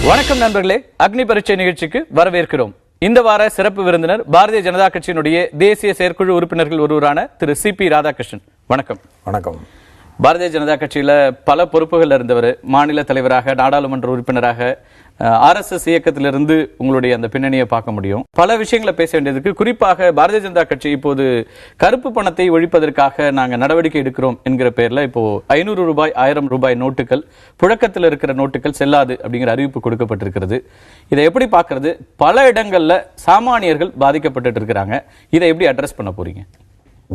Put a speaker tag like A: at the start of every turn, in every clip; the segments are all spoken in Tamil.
A: வணக்கம் நண்பர்களே, அக்னி பரீட்சை நிகழ்ச்சிக்கு வரவேற்கிறோம். இந்த வார சிறப்பு விருந்தினர் பாரதிய ஜனதா கட்சியினுடைய தேசிய செயற்குழு உறுப்பினர்கள் ஒருவரான திரு சி.பி. ராதாகிருஷ்ணன். வணக்கம்.
B: வணக்கம்.
A: பாரதிய ஜனதா கட்சியில பல பொறுப்புகள் இருந்தவர், மாநில தலைவராக, நாடாளுமன்ற உறுப்பினராக, RSS இயக்கத்திலிருந்து உங்களுடைய அந்த பின்னணியை பார்க்க முடியும். பல விஷயங்களை பேச வேண்டியதுக்கு, குறிப்பாக பாரதிய ஜனதா கட்சி இப்போது கருப்பு பணத்தை ஒழிப்பதற்காக நாங்கள் நடவடிக்கை எடுக்கிறோம் என்கிற பேர்ல இப்போ 500 ரூபாய் 1000 ரூபாய் நோட்டுகள், புழக்கத்தில் இருக்கிற நோட்டுகள் செல்லாது அப்படிங்கிற அறிவிப்பு கொடுக்கப்பட்டிருக்கிறது. இதை எப்படி பார்க்கறது? பல இடங்கள்ல சாமானியர்கள் பாதிக்கப்பட்டு இருக்கிறாங்க. இதை எப்படி அட்ரஸ் பண்ண போறீங்க?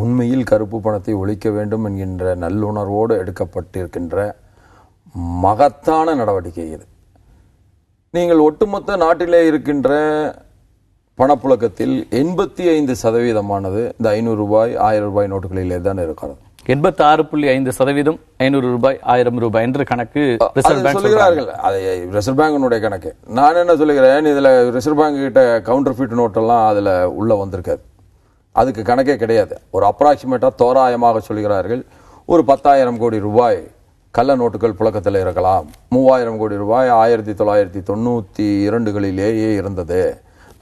B: உண்மையில் கருப்பு பணத்தை ஒழிக்க வேண்டும் என்கின்ற நல்லுணர்வோடு எடுக்கப்பட்டிருக்கின்ற மகத்தான நடவடிக்கை இது. நீங்கள் ஒட்டுமொத்த நாட்டிலே இருக்கின்ற பணப்புழக்கத்தில் 85% இந்த 500 ரூபாய் 1000 ரூபாய் நோட்டுகளிலே தான் இருக்கிறது.
A: 86.5% 500 ரூபாய் 1000 ரூபாய் என்று கணக்கு
B: சொல்லுகிறார்கள். அதை ரிசர்வ் பேங்கினுடைய கணக்கு. நான் என்ன சொல்லுகிறேன், இதுல ரிசர்வ் பேங்க் கிட்ட கவுண்டர் ஃபீட் நோட்டெல்லாம் அதுல உள்ள வந்திருக்காது. அதுக்கு கணக்கே கிடையாது. ஒரு அப்ராக்சிமேட்டா தோராயமாக சொல்கிறார்கள், ஒரு 10,000 கோடி ரூபாய் கள்ள நோட்டுகள் புழக்கத்தில் இருக்கலாம். 3000 கோடி ரூபாய் 1992களிலேயே இருந்தது.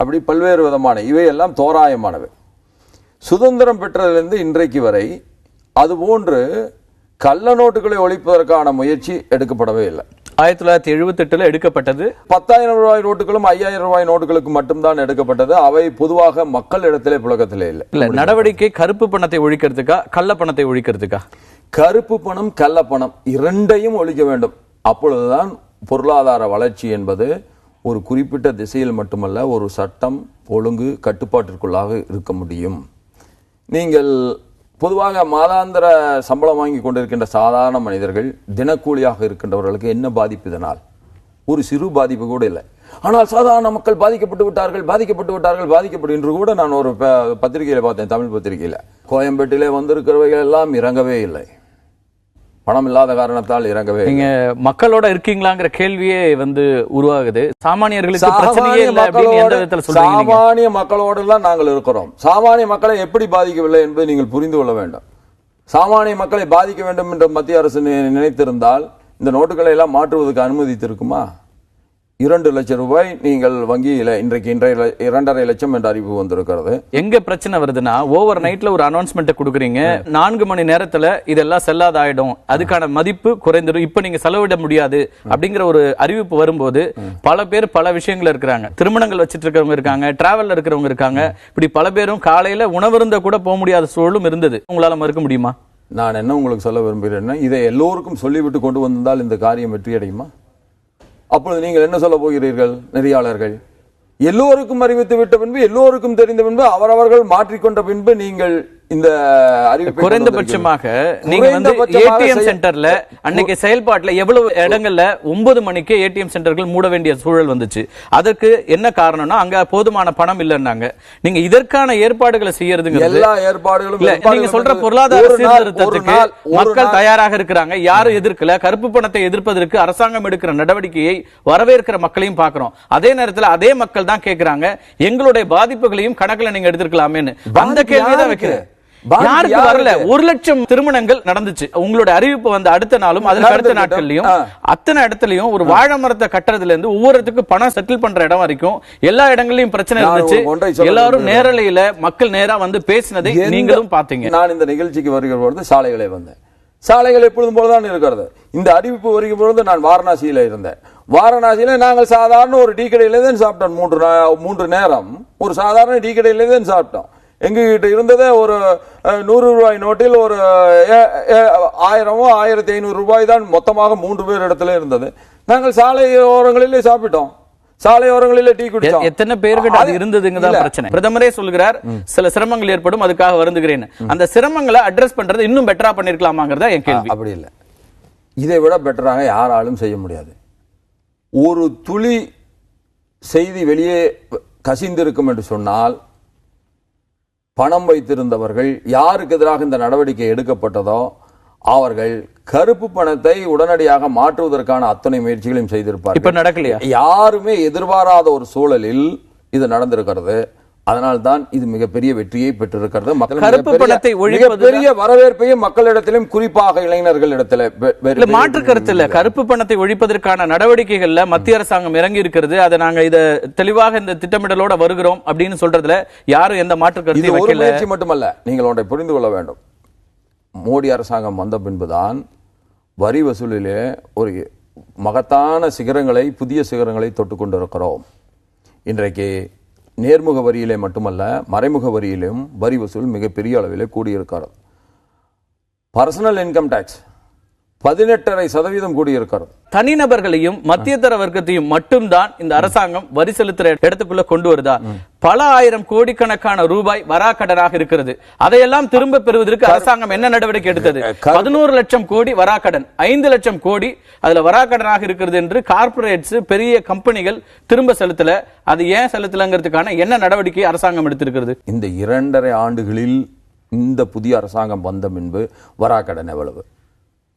B: அப்படி பல்வேறு விதமான இவையெல்லாம் தோராயமானவை. சுதந்திரம் பெற்றதிலிருந்து இன்றைக்கு வரை அதுபோன்று கள்ள நோட்டுகளை ஒழிப்பதற்கான முயற்சி எடுக்கப்படவே இல்லை.
A: 1978 எடுக்கப்பட்டது.
B: 10,000 ரூபாய் நோட்டுகளும் 5,000 ரூபாய் நோட்டுகளுக்கு மட்டும்தான் எடுக்கப்பட்டது. அவை பொதுவாக மக்கள் இடத்திலே புழக்கத்திலே இல்லை.
A: நடவடிக்கை கருப்பு பணத்தை ஒழிக்கிறதுக்கா, கள்ள பணத்தை ஒழிக்கிறதுக்கா?
B: கருப்பு பணம், கள்ள பணம் இரண்டையும் ஒழிக்க வேண்டும். அப்பொழுதுதான் பொருளாதார வளர்ச்சி என்பது ஒரு குறிப்பிட்ட திசையில் மட்டுமல்ல, ஒரு சட்டம் ஒழுங்கு கட்டுப்பாட்டிற்குள்ளாக இருக்க முடியும். நீங்கள் பொதுவாக மாதாந்திர சம்பளம் வாங்கி கொண்டிருக்கின்ற சாதாரண மனிதர்கள், தினக்கூலியாக இருக்கின்றவர்களுக்கு என்ன பாதிப்பு? இதனால் ஒரு சிறு பாதிப்பு கூட இல்லை. ஆனால் சாதாரண மக்கள் பாதிக்கப்பட்டு விட்டார்கள் என்று கூட நான் ஒரு பத்திரிகையில பார்த்தேன், தமிழ் பத்திரிகையில. கோயம்பேட்டிலே வந்திருக்கிறவைகள் எல்லாம் இறங்கவே இல்லை. பணம் இல்லாத காரணத்தால் இறங்கவே.
A: நீங்க மக்களோட இருக்கீங்களாங்கிற கேள்வியே உருவாகுது. சாமானியர்களுக்கு பிரச்சனையே இல்லை அப்படின்னு எந்த விதத்துல சொல்றீங்க?
B: சாமானிய மக்களோடு தான் நாங்கள் இருக்கிறோம். சாமானிய மக்களை எப்படி பாதிக்கவில்லை என்பதை நீங்கள் புரிந்து கொள்ள வேண்டும். சாமானிய மக்களை பாதிக்க வேண்டும் என்று மத்திய அரசு நினைத்திருந்தால் இந்த நோட்டுகளை எல்லாம் மாற்றுவதற்கு அனுமதித்திருக்குமா? 2 லட்சம் ரூபாய் நீங்கள் வங்கியில இன்றைக்கு 2.5 லட்சம் என்ற அறிவிப்பு வந்திருக்கிறது.
A: எங்க பிரச்சனை வருதுன்னா, ஓவர் நைட்ல ஒரு அனௌன்ஸ்மெண்ட் கொடுக்குறீங்க, 4 மணி நேரத்துல இதெல்லாம் செல்லாத ஆயிடும், அதுக்கான மதிப்பு குறைந்துடும், இப்ப நீங்க செலவிட முடியாது அப்படிங்கிற ஒரு அறிவிப்பு வரும்போது பல பேர் பல விஷயங்கள் இருக்கிறாங்க. திருமணங்கள் வச்சிட்டு இருக்கிறவங்க இருக்காங்க, டிராவல்ல இருக்கிறவங்க இருக்காங்க. இப்படி பல பேரும் காலையில உணவருந்த கூட போக முடியாத சூழலும் இருந்தது. உங்களால மறுக்க முடியுமா?
B: நான் என்ன உங்களுக்கு சொல்ல விரும்புகிறேன்னா, இதை எல்லோருக்கும் சொல்லிவிட்டு கொண்டு வந்தால் இந்த காரியம் வெற்றி அடையுமா? அப்பொழுது நீங்கள் என்ன சொல்ல போகிறீர்கள்? நெறியாளர்கள் எல்லோருக்கும் அறிவித்து விட்ட பின்பு, எல்லோருக்கும் தெரிந்த பின்பு, அவரவர்கள் மாற்றிக்கொண்ட பின்பு நீங்கள் இந்த அறிவிப்பை
A: குறைந்தபட்சமாக நீங்க ஏடிஎம் சென்டர்ல அன்னைக்கு செயல்பாட்டுல எவ்வளவு இடங்கள்ல 9 மணிக்கு ஏடிஎம் சென்டர்கள் மூட வேண்டிய சூழல் வந்துச்சு. அதற்கு என்ன காரணம்னா, அங்க போதுமான பணம் இல்லைன்னாங்க. நீங்க இதற்கான ஏற்பாடுகளை செய்யறதுங்க,
B: எல்லா ஏற்பாடுகளும்
A: நீங்க சொல்ற பொருளாதார சீர்திருத்தத்துக்கு மக்கள் தயாராக இருக்கிறாங்க, யாரும் எதிர்க்கல. கருப்பு பணத்தை எதிர்ப்பதற்கு அரசாங்கம் எடுக்கிற நடவடிக்கையை வரவேற்கிற மக்களையும் பாக்குறோம். அதே நேரத்தில் அதே மக்கள் தான் கேட்கிறாங்க, எங்களுடைய பாதிப்புகளையும் கணக்குல நீங்க எடுத்திருக்கலாமேன்னு. அந்த கேள்விதான் வைக்கிறேன். யாருக்கு வரல? 1 லட்சம் திருமணங்கள் நடந்துச்சு. உங்களுடைய அறிவிப்பு வந்த அடுத்த நாளும் அதுக்கு அடுத்த நாட்கள்லயும் அத்தனை இடத்துலயும் ஒரு வாழை மரத்தை கட்டுறதுல இருந்து ஒவ்வொருத்துக்கு பணம் செட்டில் பண்ற இடம் வரைக்கும் எல்லா இடங்களையும் பிரச்சனை இருந்துச்சு. எல்லாரும் நேரலையில மக்கள் நேரா பேசினதை நீங்களும் பாத்தீங்க.
B: நான் இந்த நிகழ்ச்சிக்கு வருகிற பொழுது சாலைகளை வந்தேன். சாலைகள் எப்பொழுதும் போலதான் இருக்கிறது. இந்த அறிவிப்பு வருகிற பொழுது நான் வாரணாசியில இருந்தேன். வாரணாசியில நாங்கள் சாதாரண ஒரு டீ கடையில தான் சாப்பிட்டோம். 3 நேரம் ஒரு சாதாரண டீ கடையில தான் சாப்பிட்டோம். எங்ககிட்ட இருந்ததே ஒரு 100 ரூபாய் நோட்டில் ஒரு 1000 1500 ரூபாய் தான் மொத்தமாக 3 பேர் இடத்துல இருந்தது. நாங்கள் சாலை ஓரங்களிலே சாப்பிட்டோம், சாலை ஓரங்களிலே டீ குடிச்சோம்.
A: எத்தனை பேருக்கு அது இருந்ததுங்க தான் பிரச்சனை. பிரதமரே சொல்லுகிறார், சில சிரமங்கள் ஏற்படும், அதுக்காக வருந்துகிறேன். அந்த சிரமங்களை அட்ரஸ் பண்றது இன்னும் பெட்டரா பண்ணிருக்கலாமாங்கிறதா என் கேள்வி.
B: அப்படி இல்லை, இதை விட பெட்டராக யாராலும் செய்ய முடியாது. ஒரு துளி செய்தி வெளியே கசிந்திருக்கும் என்று சொன்னால், பணம் வைத்திருந்தவர்கள் யாருக்கு எதிராக இந்த நடவடிக்கை எடுக்கப்பட்டதோ அவர்கள் கருப்பு பணத்தை உடனடியாக மாற்றுவதற்கான அத்தனை முயற்சிகளையும் செய்திருப்பார்கள்.
A: இப்ப நடக்கலையா?
B: யாருமே எதிர்பாராத ஒரு சூழலில் இது நடந்திருக்கிறது. அதனால்தான் இது மிகப்பெரிய வெற்றியை பெற்றிருக்கிறது.
A: கருப்பு பணத்தை
B: மிகப்பெரிய வரவேற்பையும் மக்களிடத்திலும் குறிப்பாக இளைஞர்களிடத்தில்
A: மாற்று கருத்து இல்ல. கருப்பு பணத்தை ஒழிப்பதற்கான நடவடிக்கைகள்ல மத்திய அரசாங்கம் இறங்கி இருக்கிறது. அதை நாங்க இத தெளிவாக இந்த திட்டமிடலோட வருகிறோம் அப்படின்னு சொல்றதுல யாரும் எந்த மாற்று கருத்து
B: ஒரு முயற்சி மட்டுமல்ல. நீங்கள் ஒன்றை புரிந்து கொள்ள வேண்டும். மோடி அரசாங்கம் வந்த பின்புதான் வரி வசூலிலே ஒரு மகத்தான சிகரங்களை, புதிய சிகரங்களை தொட்டுக் கொண்டிருக்கிறோம். இன்றைக்கு நேர்முக வரியிலே மட்டுமல்ல, மறைமுக வரியிலும் வரி வசூல் மிகப்பெரிய அளவிலே கூடியிருக்கிறது. பர்சனல் இன்கம் டாக்ஸ் 18.5% கூடியிருக்கிறது.
A: தனிநபர்களையும் மத்திய தர வர்க்கத்தையும் மட்டும்தான் இந்த அரசாங்கம் வரி செலுத்துற இடத்துக்குள்ள கொண்டு வருதா? பல ஆயிரம் கோடிக்கணக்கான ரூபாய் வராக்கடனாக இருக்கிறது. அதையெல்லாம் திரும்ப பெறுவதற்கு அரசாங்கம் என்ன நடவடிக்கை எடுத்தது? 11 லட்சம் கோடி வராக்கடன், 5 லட்சம் கோடி அதுல வராக்கடனாக இருக்கிறது என்று கார்ப்பரேட்ஸ், பெரிய கம்பெனிகள் திரும்ப செலுத்தல. அது ஏன் செலுத்தலங்கிறதுக்கான என்ன நடவடிக்கை அரசாங்கம் எடுத்திருக்கிறது?
B: இந்த 2.5 ஆண்டுகளில் இந்த புதிய அரசாங்கம் வந்த பின்பு வராக்கடன் எவ்வளவு?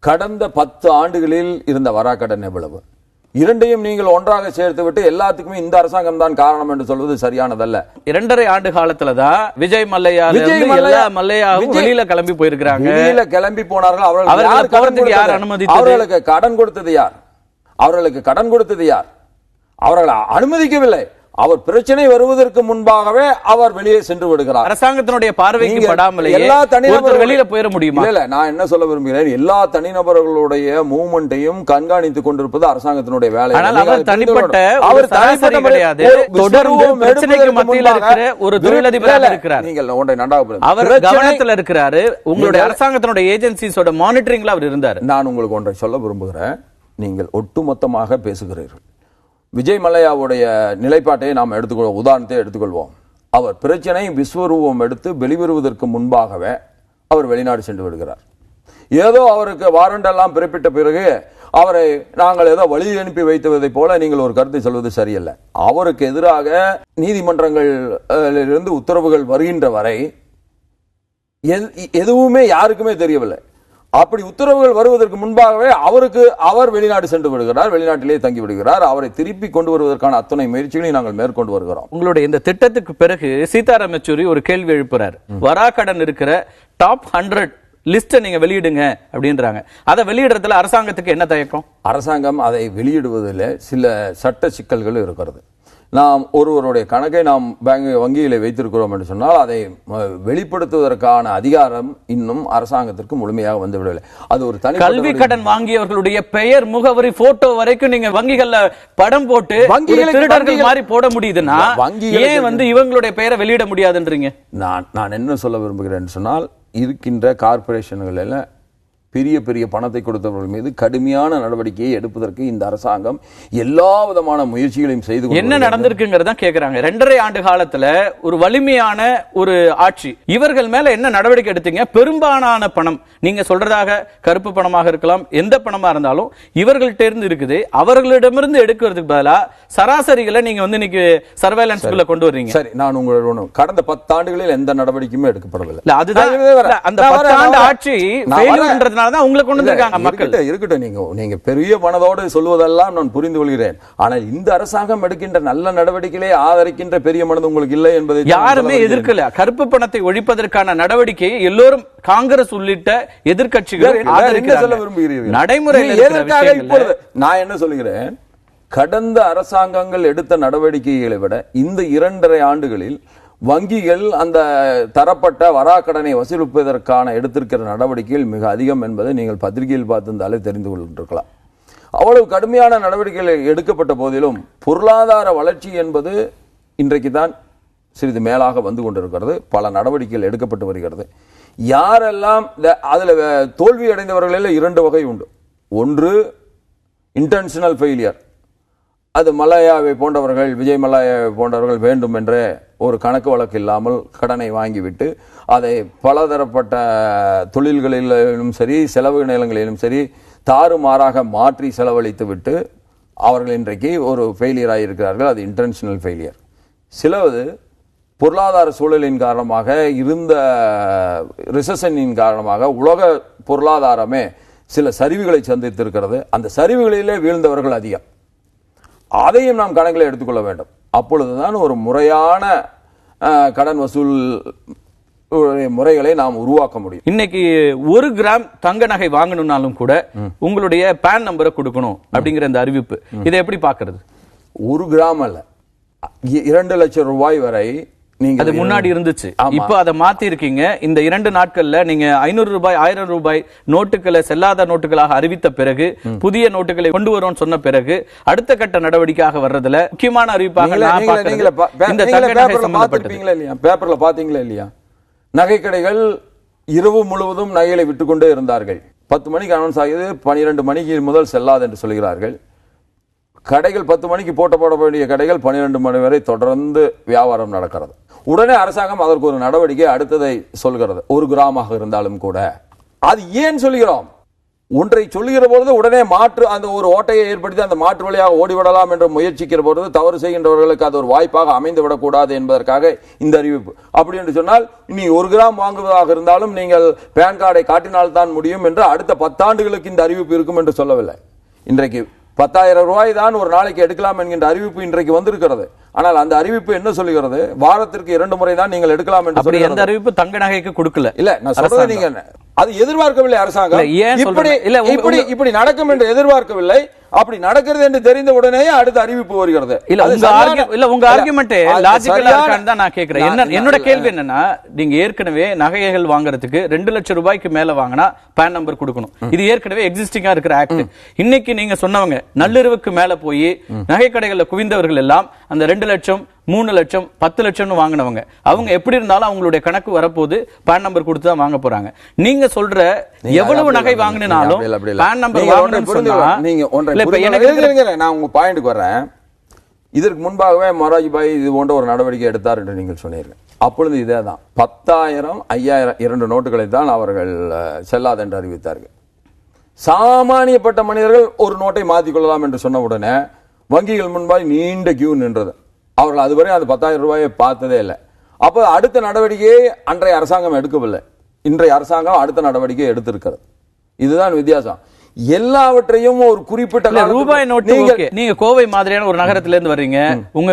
B: கடந்த 10 ஆண்டுகளில் இருந்த வராக்கடன் எவ்வளவு? இரண்டையும் நீங்கள் ஒன்றாக சேர்த்துவிட்டு எல்லாத்துக்குமே இந்த அரசாங்கம் தான் காரணம் என்று சொல்வது சரியானதல்ல.
A: 2.5 ஆண்டு காலத்துலதான் விஜய் மல்லையா வெளியில கிளம்பி போயிருக்காங்க.
B: வெளியில கிளம்பி போனார்கள். அவர்களுக்கு கடன் கொடுத்தது யார்? அவர்களுக்கு கடன் கொடுத்தது யார்? அவர்களை அனுமதிக்கவில்லை. அவர் பிரச்சனை வருவதற்கு முன்பாகவே அவர் வெளியே சென்று விடுகிறார்.
A: அரசாங்கத்தினுடைய பார்வைக்கு படாமலே எல்லா தனிநபர் வெளியில போயிட முடியுமா?
B: இல்ல, நான் என்ன சொல்ல விரும்புகிறேன், எல்லா தனிநபர்களுடைய மூவ்மெண்ட்டையும் கண்காணித்துக் கொண்டிருப்பது அரசாங்கத்தினுடைய வேலை.
A: அவர் தனிப்பட்ட கிடையாது. தொடர்ந்து பிரச்சனைக்கு மத்தியில் இருக்கிற ஒரு தொழிலதிபராக இருக்கிறார்.
B: நீங்கள் ஒன்றை நன்றாக
A: அவர் கவனத்தில் இருக்கிறாரு. உங்களுடைய அரசாங்கத்தினுடைய ஏஜென்சிஸோட மானிட்டரிங்ல அவர் இருந்தார்.
B: நான் உங்களுக்கு ஒன்றை சொல்ல விரும்புகிறேன். நீங்கள் ஒட்டுமொத்தமாக பேசுகிறீர்கள். விஜய் மல்லையாவுடைய நிலைப்பாட்டை நாம் எடுத்துக்கொள்வோம். உதாரணத்தை எடுத்துக்கொள்வோம். அவர் பிரச்சனை விஸ்வரூபம் எடுத்து வெளிவருவதற்கு முன்பாகவே அவர் வெளிநாடு சென்று விடுகிறார். ஏதோ அவருக்கு வாரண்ட் எல்லாம் பிறப்பிட்ட பிறகு அவரை நாங்கள் ஏதோ வழி அனுப்பி வைத்ததை போல நீங்கள் ஒரு கருத்தை சொல்வது சரியல்ல. அவருக்கு எதிராக நீதிமன்றங்களிலிருந்து உத்தரவுகள் வருகின்ற வரை எதுவுமே யாருக்குமே தெரியவில்லை. அப்படி உத்தரவுகள் வருவதற்கு முன்பாகவே அவர் வெளிநாடு சென்று விடுகிறார், வெளிநாட்டிலே தங்கி விடுகிறார். அவரை திருப்பி கொண்டு வருவதற்கான அத்தனை முயற்சிகளையும் நாங்கள் மேற்கொண்டு வருகிறோம்.
A: உங்களுடைய இந்த திட்டத்துக்கு பிறகு சீதாராம் யெச்சூரி ஒரு கேள்வி எழுப்புறார். வராக்கடன் இருக்கிற டாப் 100 லிஸ்ட் நீங்க வெளியிடுங்க அப்படின்றாங்க. அதை வெளியிடுறதுல அரசாங்கத்துக்கு என்ன தயக்கம்?
B: அரசாங்கம் அதை வெளியிடுவதில் சில சட்ட சிக்கல்கள் இருக்கிறது. நாம் ஒருவருடைய கணக்கை நாம் வங்கியில வைத்திருக்கிறோம் என்று சொன்னால் அதை வெளிப்படுத்துவதற்கான அதிகாரம் இன்னும் அரசாங்கத்திற்கு முழுமையாக வந்துவிடவில்லை. அது ஒரு தனி
A: கல்வி கடன் வாங்கியவர்களுடைய பெயர், முகவரி, போட்டோ வரைக்கும் நீங்க வங்கிகள்ல படம் போட்டு திருடர்கள் மாதிரி போட முடியுதுன்னா ஏன் இவங்களுடைய பெயரை வெளியிட முடியாதுன்றீங்க?
B: நான் என்ன சொல்ல விரும்புகிறேன் சொன்னால், இருக்கின்ற கார்பரேஷன்கள் பெரிய பெரிய பணத்தை கொடுத்தவர்கள் மீது கடுமையான நடவடிக்கையை எடுப்பதற்கு இந்த அரசாங்கம் எல்லா விதமான முயற்சிகளையும் செய்து
A: என்ன நடந்திருக்குங்கிறத கேக்குறாங்க. 2.5 ஆண்டு காலத்துல ஒரு வலிமையான ஒரு ஆட்சி, இவர்கள் மேல என்ன நடவடிக்கை எடுத்தீங்க? பெரும்பாலான பணம் நீங்க சொல்றதாக கருப்பு பணமாக இருக்கலாம், எந்த பணமா இருந்தாலும் இவர்கள்ட்ட இருந்து இருக்குது. அவர்களிடமிருந்து எடுக்கிறதுக்கு பதிலா சராசரிகளை நீங்க இன்னைக்கு சர்வேலன்ஸ்குள்ள கொண்டு வர்றீங்க.
B: சரி, நான் உங்களோட கடந்த 10 ஆண்டுகளில் எந்த நடவடிக்கையுமே எடுக்கப்படவில்லை.
A: அதுதான் அந்த 10 ஆண்டு ஆட்சி
B: இருக்கட்டும். நீங்க பெரிய மனதோடு சொல்வதெல்லாம் நான் புரிந்து கொள்கிறேன். ஆனால் இந்த அரசாங்கம் எடுக்கின்ற நல்ல நடவடிக்கைகளை ஆதரிக்கின்ற பெரிய மனது உங்களுக்கு இல்லை என்பதை
A: யாருமே எதிர்க்கல. கருப்பு பணத்தை ஒழிப்பதற்கான நடவடிக்கையை எல்லோரும் காங்கிரஸ் உள்ளிட்ட எதிர்க்கட்சிகள்
B: சொல்ல விரும்புகிறீர்கள்.
A: நடைமுறையில்
B: நான் என்ன சொல்கிறேன், கடந்த அரசாங்கங்கள் எடுத்த நடவடிக்கைகளை விட இந்த 2.5 ஆண்டுகளில் வங்கிகள் அந்த தரப்பட்ட வராக்கடனை வசூலிப்பதற்கான எடுத்திருக்கிற நடவடிக்கைகள் மிக அதிகம் என்பதை நீங்கள் பத்திரிகையில் பார்த்திருந்தாலே தெரிந்து கொண்டிருக்கலாம். அவ்வளவு கடுமையான நடவடிக்கைகள் எடுக்கப்பட்ட போதிலும் பொருளாதார வளர்ச்சி என்பது இன்றைக்கு தான் சிறிது மேலாக வந்து கொண்டிருக்கிறது. பல நடவடிக்கைகள் எடுக்கப்பட்டு வருகிறது. யாரெல்லாம் அதுல தோல்வி அடைந்தவர்களில் 2 வகை உண்டு. ஒன்று இன்டென்ஷனல் ஃபெயிலியர். அது மல்லையாவை போன்றவர்கள், விஜய் மல்லையாவை போன்றவர்கள் வேண்டும் என்ற ஒரு கணக்கு வழக்கு இல்லாமல் கடனை வாங்கிவிட்டு அதை பலதரப்பட்ட தொழில்களிலும் சரி, செலவு நிலங்களிலும் சரி தாறுமாறாக மாற்றி செலவழித்து விட்டு அவர்கள் இன்றைக்கு ஒரு ஃபெயிலியர் ஆகியிருக்கிறார்கள். அது இன்டென்ஷனல் ஃபெயிலியர். சிலவது பொருளாதார சூழலின் காரணமாக, இருந்த ரிசெஷனின் காரணமாக உலக பொருளாதாரமே சில சரிவுகளை சந்தித்திருக்கிறது. அந்த சரிவுகளிலே வீழ்ந்தவர்கள் அதிகம். அதையும் நாம் கணக்கில் எடுத்துக்கொள்ள வேண்டும். அப்பொழுதுதான் ஒரு முறையான கடன் வசூல் முறைகளை நாம் உருவாக்க முடியும்.
A: இன்னைக்கு 1 கிராம் தங்க நகை வாங்கணும்னாலும் கூட உங்களுடைய பேன் நம்பரை கொடுக்கணும் அப்படிங்கிற இந்த அறிவிப்பு, இதை எப்படி பாக்குறது?
B: 1 கிராம் அல்ல, 2 லட்சம் ரூபாய் வரை நீங்க,
A: அது முன்னாடி இருந்துச்சு, இப்ப அதை மாத்தி இருக்கீங்க. இந்த 2 நாட்கள்ல நீங்க 500 ரூபாய் 1000 ரூபாய் நோட்டுகளை செல்லாத நோட்டுகளாக அறிவித்த பிறகு, புதிய நோட்டுகளை கொண்டு வரோம் சொன்ன பிறகு, அடுத்த கட்ட நடவடிக்கையாக வர்றதுல முக்கியமான அறிவிப்பாக இந்த தங்க நகை சம்பந்தப்பட்டது.
B: பேப்பர்ல பாத்தீங்களா இல்லையா? நகை கடைகள் இரவு முழுவதும் நகைகளை விட்டுக்கொண்டே இருந்தார்கள். 10 மணிக்கு அனௌன்ஸ் ஆகியது, 12 மணிக்கு முதல் செல்லாது என்று சொல்கிறார்கள். கடைகள் 10 மணிக்கு போட வேண்டிய கடைகள் 12 மணி வரை தொடர்ந்து வியாபாரம் நடக்கிறது. உடனே அரசாங்கம் அதற்கு ஒரு நடவடிக்கை அடுத்ததை சொல்கிறது. 1 கிராமாக இருந்தாலும் கூட. அது ஏன் சொல்கிறோம்? ஒன்றை சொல்லுகிற பொழுது உடனே மாற்று அந்த ஒரு ஓட்டையை ஏற்படுத்தி அந்த மாற்று வழியாக ஓடிவிடலாம் என்று முயற்சிக்கிற பொழுது தவறு செய்கின்றவர்களுக்கு அது ஒரு வாய்ப்பாக அமைந்து விடக்கூடாது என்பதற்காக இந்த அறிவிப்பு. அப்படி என்று சொன்னால் இனி 1 கிராம் வாங்குவதாக இருந்தாலும் நீங்கள் பேன் கார்டை காட்டினால்தான் முடியும் என்று அடுத்த 10 ஆண்டுகளுக்கு இந்த அறிவிப்பு இருக்கும் என்று சொல்லவில்லை. இன்றைக்கு 10,000 ரூபாய் தான் ஒரு நாளைக்கு எடுக்கலாம் என்கின்ற அறிவிப்பு இன்றைக்கு வந்திருக்கிறது. ஆனால் அந்த அறிவிப்பு என்ன சொல்லுகிறது? வாரத்திற்கு 2 முறை தான் நீங்கள் எடுக்கலாம் என்று.
A: அப்படி எந்த அறிவிப்பு தங்க நகைக்கு கொடுக்கல.
B: இல்ல, நான் சொல்றது நீங்க அது எதிர்பார்க்கவில்லை அரசாங்கம். இப்படி நடக்கும் என்று எதிர்பார்க்கவில்லை. அப்படி நடக்கிறது என்று தெரிந்த உடனே அடுத்த அறிவிப்பு வருகிறது.
A: உங்க ஆர்குமெண்ட் லாஜிக்கலா இருக்கான்னு தான் நான் கேக்குறேன். என்னோட கேள்வி என்னன்னா, நீங்க ஏற்கனவே நகைகள் வாங்குறதுக்கு 2 லட்சம் ரூபாய்க்கு மேல வாங்கினா பேன் நம்பர் கொடுக்கணும். இது ஏற்கனவே எக்ஸிஸ்டிங்கா இருக்கிற ஆக்ட். இன்னைக்கு நீங்க சொன்னவங்க நள்ளிரவுக்கு மேல போய் நகை கடைகள்ல குவிந்தவர்கள் எல்லாம் அந்த 2 லட்சம் 3 லட்சம் 10 லட்சம் வாங்கினவங்க, அவங்க எப்படி இருந்தாலும் அவங்களுடைய கணக்கு வரப்போது பேன் நம்பர் கொடுத்து தான் வாங்க போறாங்க. நீங்க சொல்ற எவ்வளவு நகை வாங்கினாலும் பேன் நம்பர்
B: நான் உங்க பாயிண்ட்க்கு வரேன். இதற்கு முன்பாகவே மொராஜிபாய் இது போன்ற ஒரு நடவடிக்கை எடுத்தார் என்று நீங்கள் சொன்னீர்கள். அப்பொழுது இதே தான் 10,000 5,000 2 நோட்டுகளை தான் அவர்கள் செல்லாது என்று அறிவித்தார்கள். சாமானியப்பட்ட மனிதர்கள் ஒரு நோட்டை மாற்றிக்கொள்ளலாம் என்று சொன்ன உடனே வங்கிகள் முன்பாக நீண்ட கியூ நின்றது. அவர்கள் அதுவரை அந்த 10,000 ரூபாயை பார்த்ததே இல்லை. அப்போ அடுத்த நடவடிக்கையை அன்றைய அரசாங்கம் எடுக்கவில்லை. இன்றைய அரசாங்கம் அடுத்த நடவடிக்கையை எடுத்திருக்கிறது. இதுதான் வித்தியாசம். எல்லாவற்றையும் ஒரு குறிப்பிட்ட
A: ரூபாய் நோட்டு. நீங்க கோவை மாதிரியான ஒரு நகரத்துல இருந்து வர்றீங்க.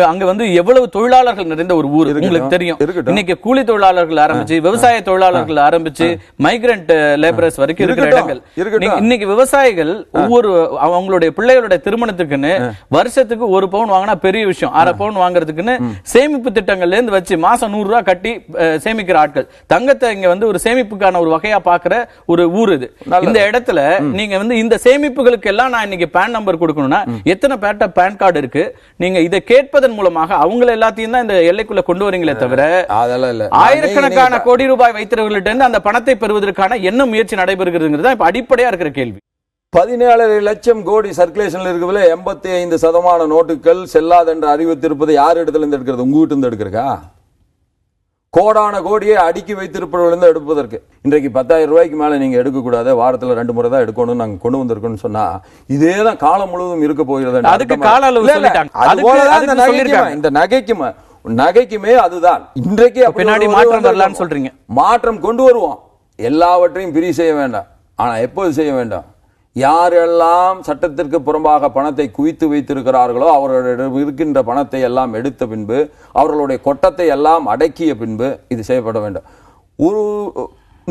A: அங்க வந்து எவ்வளவு தொழிலாளர்கள் நிறைந்த ஒரு ஊர் உங்களுக்கு தெரியும். இன்னைக்கு கூலி தொழிலாளர்கள் ஆரம்பிச்சு, விவசாய தொழிலாளர்கள் ஆரம்பிச்சு, மைக்ரண்ட் லேபரர்ஸ் வரைக்கும் இருக்கிற இடங்கள். இன்னைக்கு விவசாயிகள் ஒவ்வொரு அவங்களுடைய பிள்ளைகளுடைய திருமணத்துக்குன்னு வருஷத்துக்கு 1 பவுன் வாங்கினா பெரிய விஷயம். 1/2 பவுன் வாங்குறதுக்குன்னு சேமிப்பு திட்டங்கள்ல இருந்து வச்சு மாசம் 100 ரூபாய் கட்டி சேமிக்கிற ஆட்கள். தங்கத்தை இங்க வந்து ஒரு சேமிப்புக்கான ஒரு வகையா பாக்குற ஒரு ஊர் இது. இந்த இடத்துல நீங்க வந்து இந்த சேமிப்புகளுக்கு எல்லாம் நான் இன்னைக்கு பேன் நம்பர் கொடுக்கணும்னா எத்தனை பேர்ட்ட பேன் கார்டு இருக்கு? நீங்க இதை கேட்பதன் மூலமாக அவங்க எல்லாத்தையும் தான் இந்த எல்லைக்குள்ள கொண்டு வரீங்களே தவிர ஆயிரக்கணக்கான கோடி ரூபாய் வைத்திருவர்கள்ட்ட இருந்து அந்த பணத்தை பெறுவதற்கான என்ன முயற்சி நடைபெறுகிறது இப்ப அடிப்படையா இருக்கிற கேள்வி.
B: 17 லட்சம் கோடி சர்க்குலேஷன்ல இருக்கவில்லை. 85% நோட்டுகள் செல்லாது என்று அறிவித்திருப்பது யார் இடத்துல இருந்து எடுக்கிறது? உங்ககிட்ட இருந்து எடுக்கிறக்கா? கோடான கோடியை அடுக்கி வைத்திருப்பவர்கள் எடுப்பதற்கு இன்றைக்கு 10,000 ரூபாய்க்கு மேல நீங்க எடுக்கக்கூடாது, வாரத்துல 2 முறை தான் எடுக்கணும் நாங்க கொண்டு வந்திருக்கோம்னு சொன்னா இதேதான் காலம் முழுவதும் இருக்க போகிறது.
A: அதுக்கு கால அளவு சொல்லிட்டாங்க.
B: இந்த நகைக்குமே அதுதான். இன்றைக்கு
A: பின்னாடி மாற்றம் வரலாம்னு சொல்றீங்க.
B: மாற்றம் கொண்டு வருவோம். எல்லாவற்றையும் பிரி செய்ய வேண்டாம். ஆனா எப்போது செய்ய வேண்டாம்? யாரெல்லாம் சட்டத்திற்கு புறம்பாக பணத்தை குவித்து வைத்திருக்கிறார்களோ அவர்களிடம் இருக்கின்ற பணத்தை எல்லாம் எடுத்த பின்பு, அவர்களுடைய கொட்டத்தை எல்லாம் அடக்கிய பின்பு இது செய்யப்பட வேண்டும். ஒரு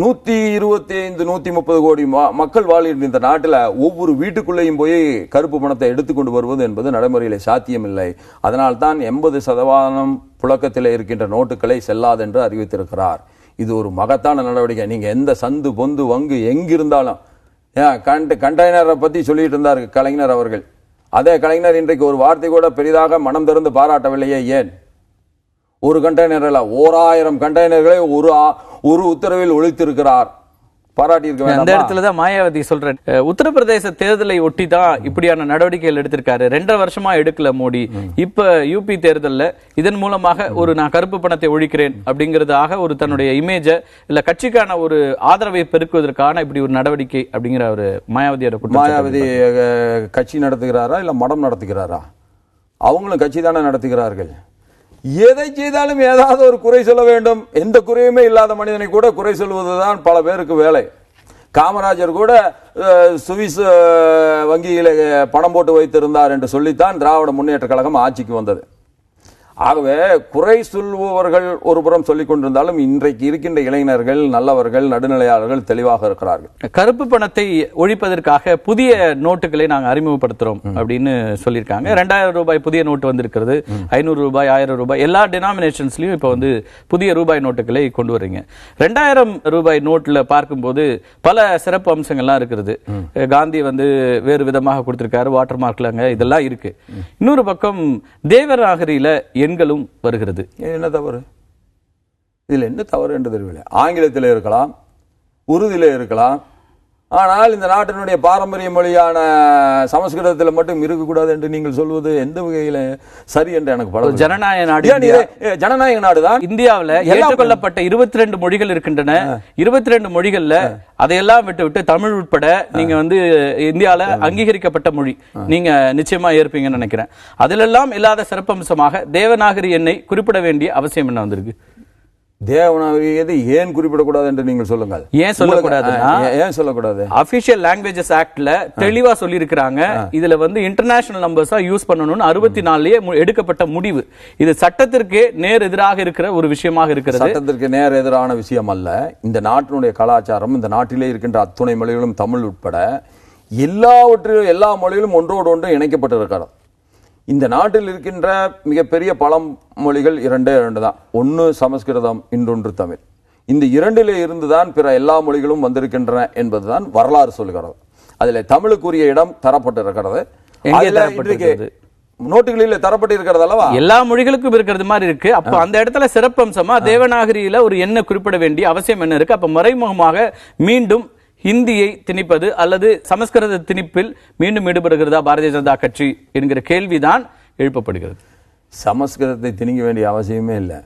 B: 125 130 கோடி மக்கள் வாழ்கின்ற இந்த நாட்டில் ஒவ்வொரு வீட்டுக்குள்ளேயும் போய் கருப்பு பணத்தை எடுத்துக்கொண்டு வருவது என்பது நடைமுறையிலே சாத்தியமில்லை. அதனால்தான் 80% புழக்கத்தில் இருக்கின்ற நோட்டுகளை செல்லாது என்று அறிவித்திருக்கிறார். இது ஒரு மகத்தான நடவடிக்கை. நீங்க எந்த சந்து பொந்து வங்கு எங்கிருந்தாலும் கண்டெய்னரை பத்தி சொல்லிட்டு இருந்தார் கலைஞர் அவர்கள். அதே கலைஞர் இன்றைக்கு ஒரு வார்த்தை கூட பெரிதாக மனம் திறந்து பாராட்டவில்லையே. ஏன்? ஒரு கண்டெய்னர் அல்ல, 1000 கண்டெய்னர்களை ஒரு உத்தரவில் ஒழித்திருக்கிறார்.
A: அந்த இடத்துலதான் மாயாவதி சொல்றேன், உத்தரப்பிரதேச தேர்தலை ஒட்டி தான் இப்படியான நடவடிக்கைகள் எடுத்திருக்காரு. 2.5 வருஷமா எடுக்கல மோடி. இப்ப யூபி தேர்தல்ல இதன் மூலமாக ஒரு நான் கருப்பு பணத்தை ஒழிக்கிறேன் அப்படிங்கறதாக ஒரு தன்னுடைய இமேஜ இல்ல கட்சிக்கான ஒரு ஆதரவை பெருக்குவதற்கான இப்படி ஒரு நடவடிக்கை அப்படிங்கிற ஒரு மாயாவதியோட.
B: மாயாவதி கட்சி நடத்துகிறாரா இல்ல மடம் நடத்துகிறாரா? அவங்களும் கட்சி தானே நடத்துகிறார்கள். எதை செய்தாலும் ஏதாவது ஒரு குறை சொல்ல வேண்டும். எந்த குறையுமே இல்லாத மனிதனை கூட குறை சொல்வதுதான் பல பேருக்கு வேலை. காமராஜர் கூட சுவிஸ் வங்கியில பணம் போட்டு வைத்திருந்தார் என்று சொல்லித்தான் திராவிட முன்னேற்ற கழகம் ஆட்சிக்கு வந்தது. ஆகவே குறை சொல்பவர்கள் ஒரு புறம் சொல்லிக் கொண்டிருந்தாலும் இன்றைக்கு இருக்கின்ற இளைஞர்கள் நல்லவர்கள் நடுநிலையாளர்கள் தெளிவாக இருக்கிறார்கள்.
A: கருப்பு பணத்தை ஒழிப்பதற்காக புதிய நோட்டுகளை நாங்கள் அறிமுகப்படுத்துறோம் அப்படின்னு சொல்லியிருக்காங்க. 2000 ரூபாய் புதிய நோட்டு வந்திருக்கிறது. 500 ரூபாய், 1000 ரூபாய் எல்லா டினாமினேஷன்ஸ்லயும் இப்ப வந்து புதிய ரூபாய் நோட்டுகளை கொண்டு வர்றீங்க. 2000 ரூபாய் நோட்ல பார்க்கும்போது பல சிறப்பு அம்சங்கள்லாம் இருக்கிறது. காந்தி வந்து வேறு விதமாக கொடுத்திருக்காரு, வாட்டர் மார்க்லங்க இதெல்லாம் இருக்கு. இன்னொரு பக்கம் தேவநாகரியில எண்களும் வருகிறது.
B: என்ன தவறு? இதில் என்ன தவறு என்று தெரியவில்லை. ஆங்கிலத்தில் இருக்கலாம், உருதில இருக்கலாம். ஆனால் இந்த நாட்டினுடைய பாரம்பரிய மொழியான சமஸ்கிருதத்தில் மட்டும் இருக்கக்கூடாது என்று நீங்கள் சொல்வது எந்த வகையில சரி என்று எனக்கு படம்.
A: ஜனநாயக நாடு,
B: ஜனநாயக நாடுதான்.
A: இந்தியாவில் ஏற்றுக்கொள்ளப்பட்ட 22 மொழிகள் இருக்கின்றன. 22 மொழிகள்ல அதையெல்லாம் விட்டு தமிழ் உட்பட நீங்க வந்து இந்தியால அங்கீகரிக்கப்பட்ட மொழி நீங்க நிச்சயமா ஏற்பீங்கன்னு நினைக்கிறேன். அதிலெல்லாம் இல்லாத சிறப்பம்சமாக தேவநாகரி எண்ணை குறிப்பிட வேண்டிய அவசியம் என்ன வந்திருக்கு?
B: தேவநாகரியை ஏன் குறிப்பிடக்கூடாது என்று நீங்கள் சொல்லுங்கள்.
A: ஏன் சொல்லக்கூடாது?
B: ஏன் சொல்லக்கூடாது?
A: அபிஷியல் லாங்குவேஜஸ் ஆக்ட்ல தெளிவா சொல்லி இருக்காங்க. இதுல வந்து இன்டர்நேஷனல் நம்பர்ஸா யூஸ் பண்ணணும்னு 64லயே எடுக்கப்பட்ட முடிவு. இது சட்டத்திற்கு நேர் எதிராக இருக்கிற ஒரு விஷயமாக இருக்கிறது.
B: சட்டத்திற்கு நேர் எதிரான விஷயம் அல்ல. இந்த நாட்டினுடைய கலாச்சாரம், இந்த நாட்டிலே இருக்கின்ற அத்துணை மொழிகளும் தமிழ் உட்பட எல்லாவற்றிலும் எல்லா மொழிகளும் ஒன்றோடு ஒன்று இணைக்கப்பட்டிருக்கிறது. இந்த நாட்டில் இருக்கின்ற மிகப்பெரிய பழமொழிகள் 2 தான். ஒன்று சமஸ்கிருதம், இன்னொன்று தமிழ். இந்த 2லே இருந்துதான் பிற எல்லா மொழிகளும் வந்திருக்கின்றன என்பதுதான் வரலாறு சொல்கிறது. அதில் தமிழுக்குரிய இடம் தரப்பட்டிருக்கிறது. நோட்டுகளில் தரப்பட்டிருக்கிறது அல்லவா?
A: எல்லா மொழிகளுக்கும் இருக்கிறது மாதிரி இருக்கு. அப்ப அந்த இடத்துல சிறப்பம்சமா தேவநாகரியில ஒரு எண்ணை குறிப்பிட வேண்டிய அவசியம் என்ன இருக்கு? அப்ப மறைமுகமாக மீண்டும் ஹிந்தியை திணிப்பது அல்லது சமஸ்கிருத திணிப்பில் மீண்டும் ஈடுபடுகிறதா பாரதிய ஜனதா கட்சி என்கிற கேள்விதான் எழுப்பப்படுகிறது.
B: சமஸ்கிருதத்தை திணிக்க வேண்டிய அவசியமே இல்லை.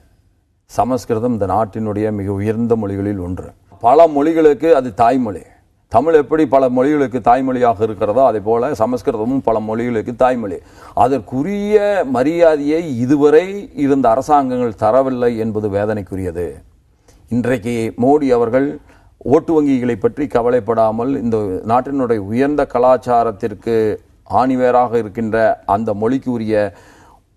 B: சமஸ்கிருதம் இந்த நாட்டினுடைய மிக உயர்ந்த மொழிகளில் ஒன்று. பல மொழிகளுக்கு அது தாய்மொழி. தமிழ் எப்படி பல மொழிகளுக்கு தாய்மொழியாக இருக்கிறதோ அதே போல சமஸ்கிருதமும் பல மொழிகளுக்கு தாய்மொழி. அதற்குரிய மரியாதையை இதுவரை இருந்த அரசாங்கங்கள் தரவில்லை என்பது வேதனைக்குரியது. இன்றைக்கு மோடி அவர்கள் ஓட்டு வங்கிகளை பற்றி கவலைப்படாமல் இந்த நாட்டினுடைய உயர்ந்த கலாச்சாரத்திற்கு ஆணிவேராக இருக்கின்ற அந்த மொழிக்கு உரிய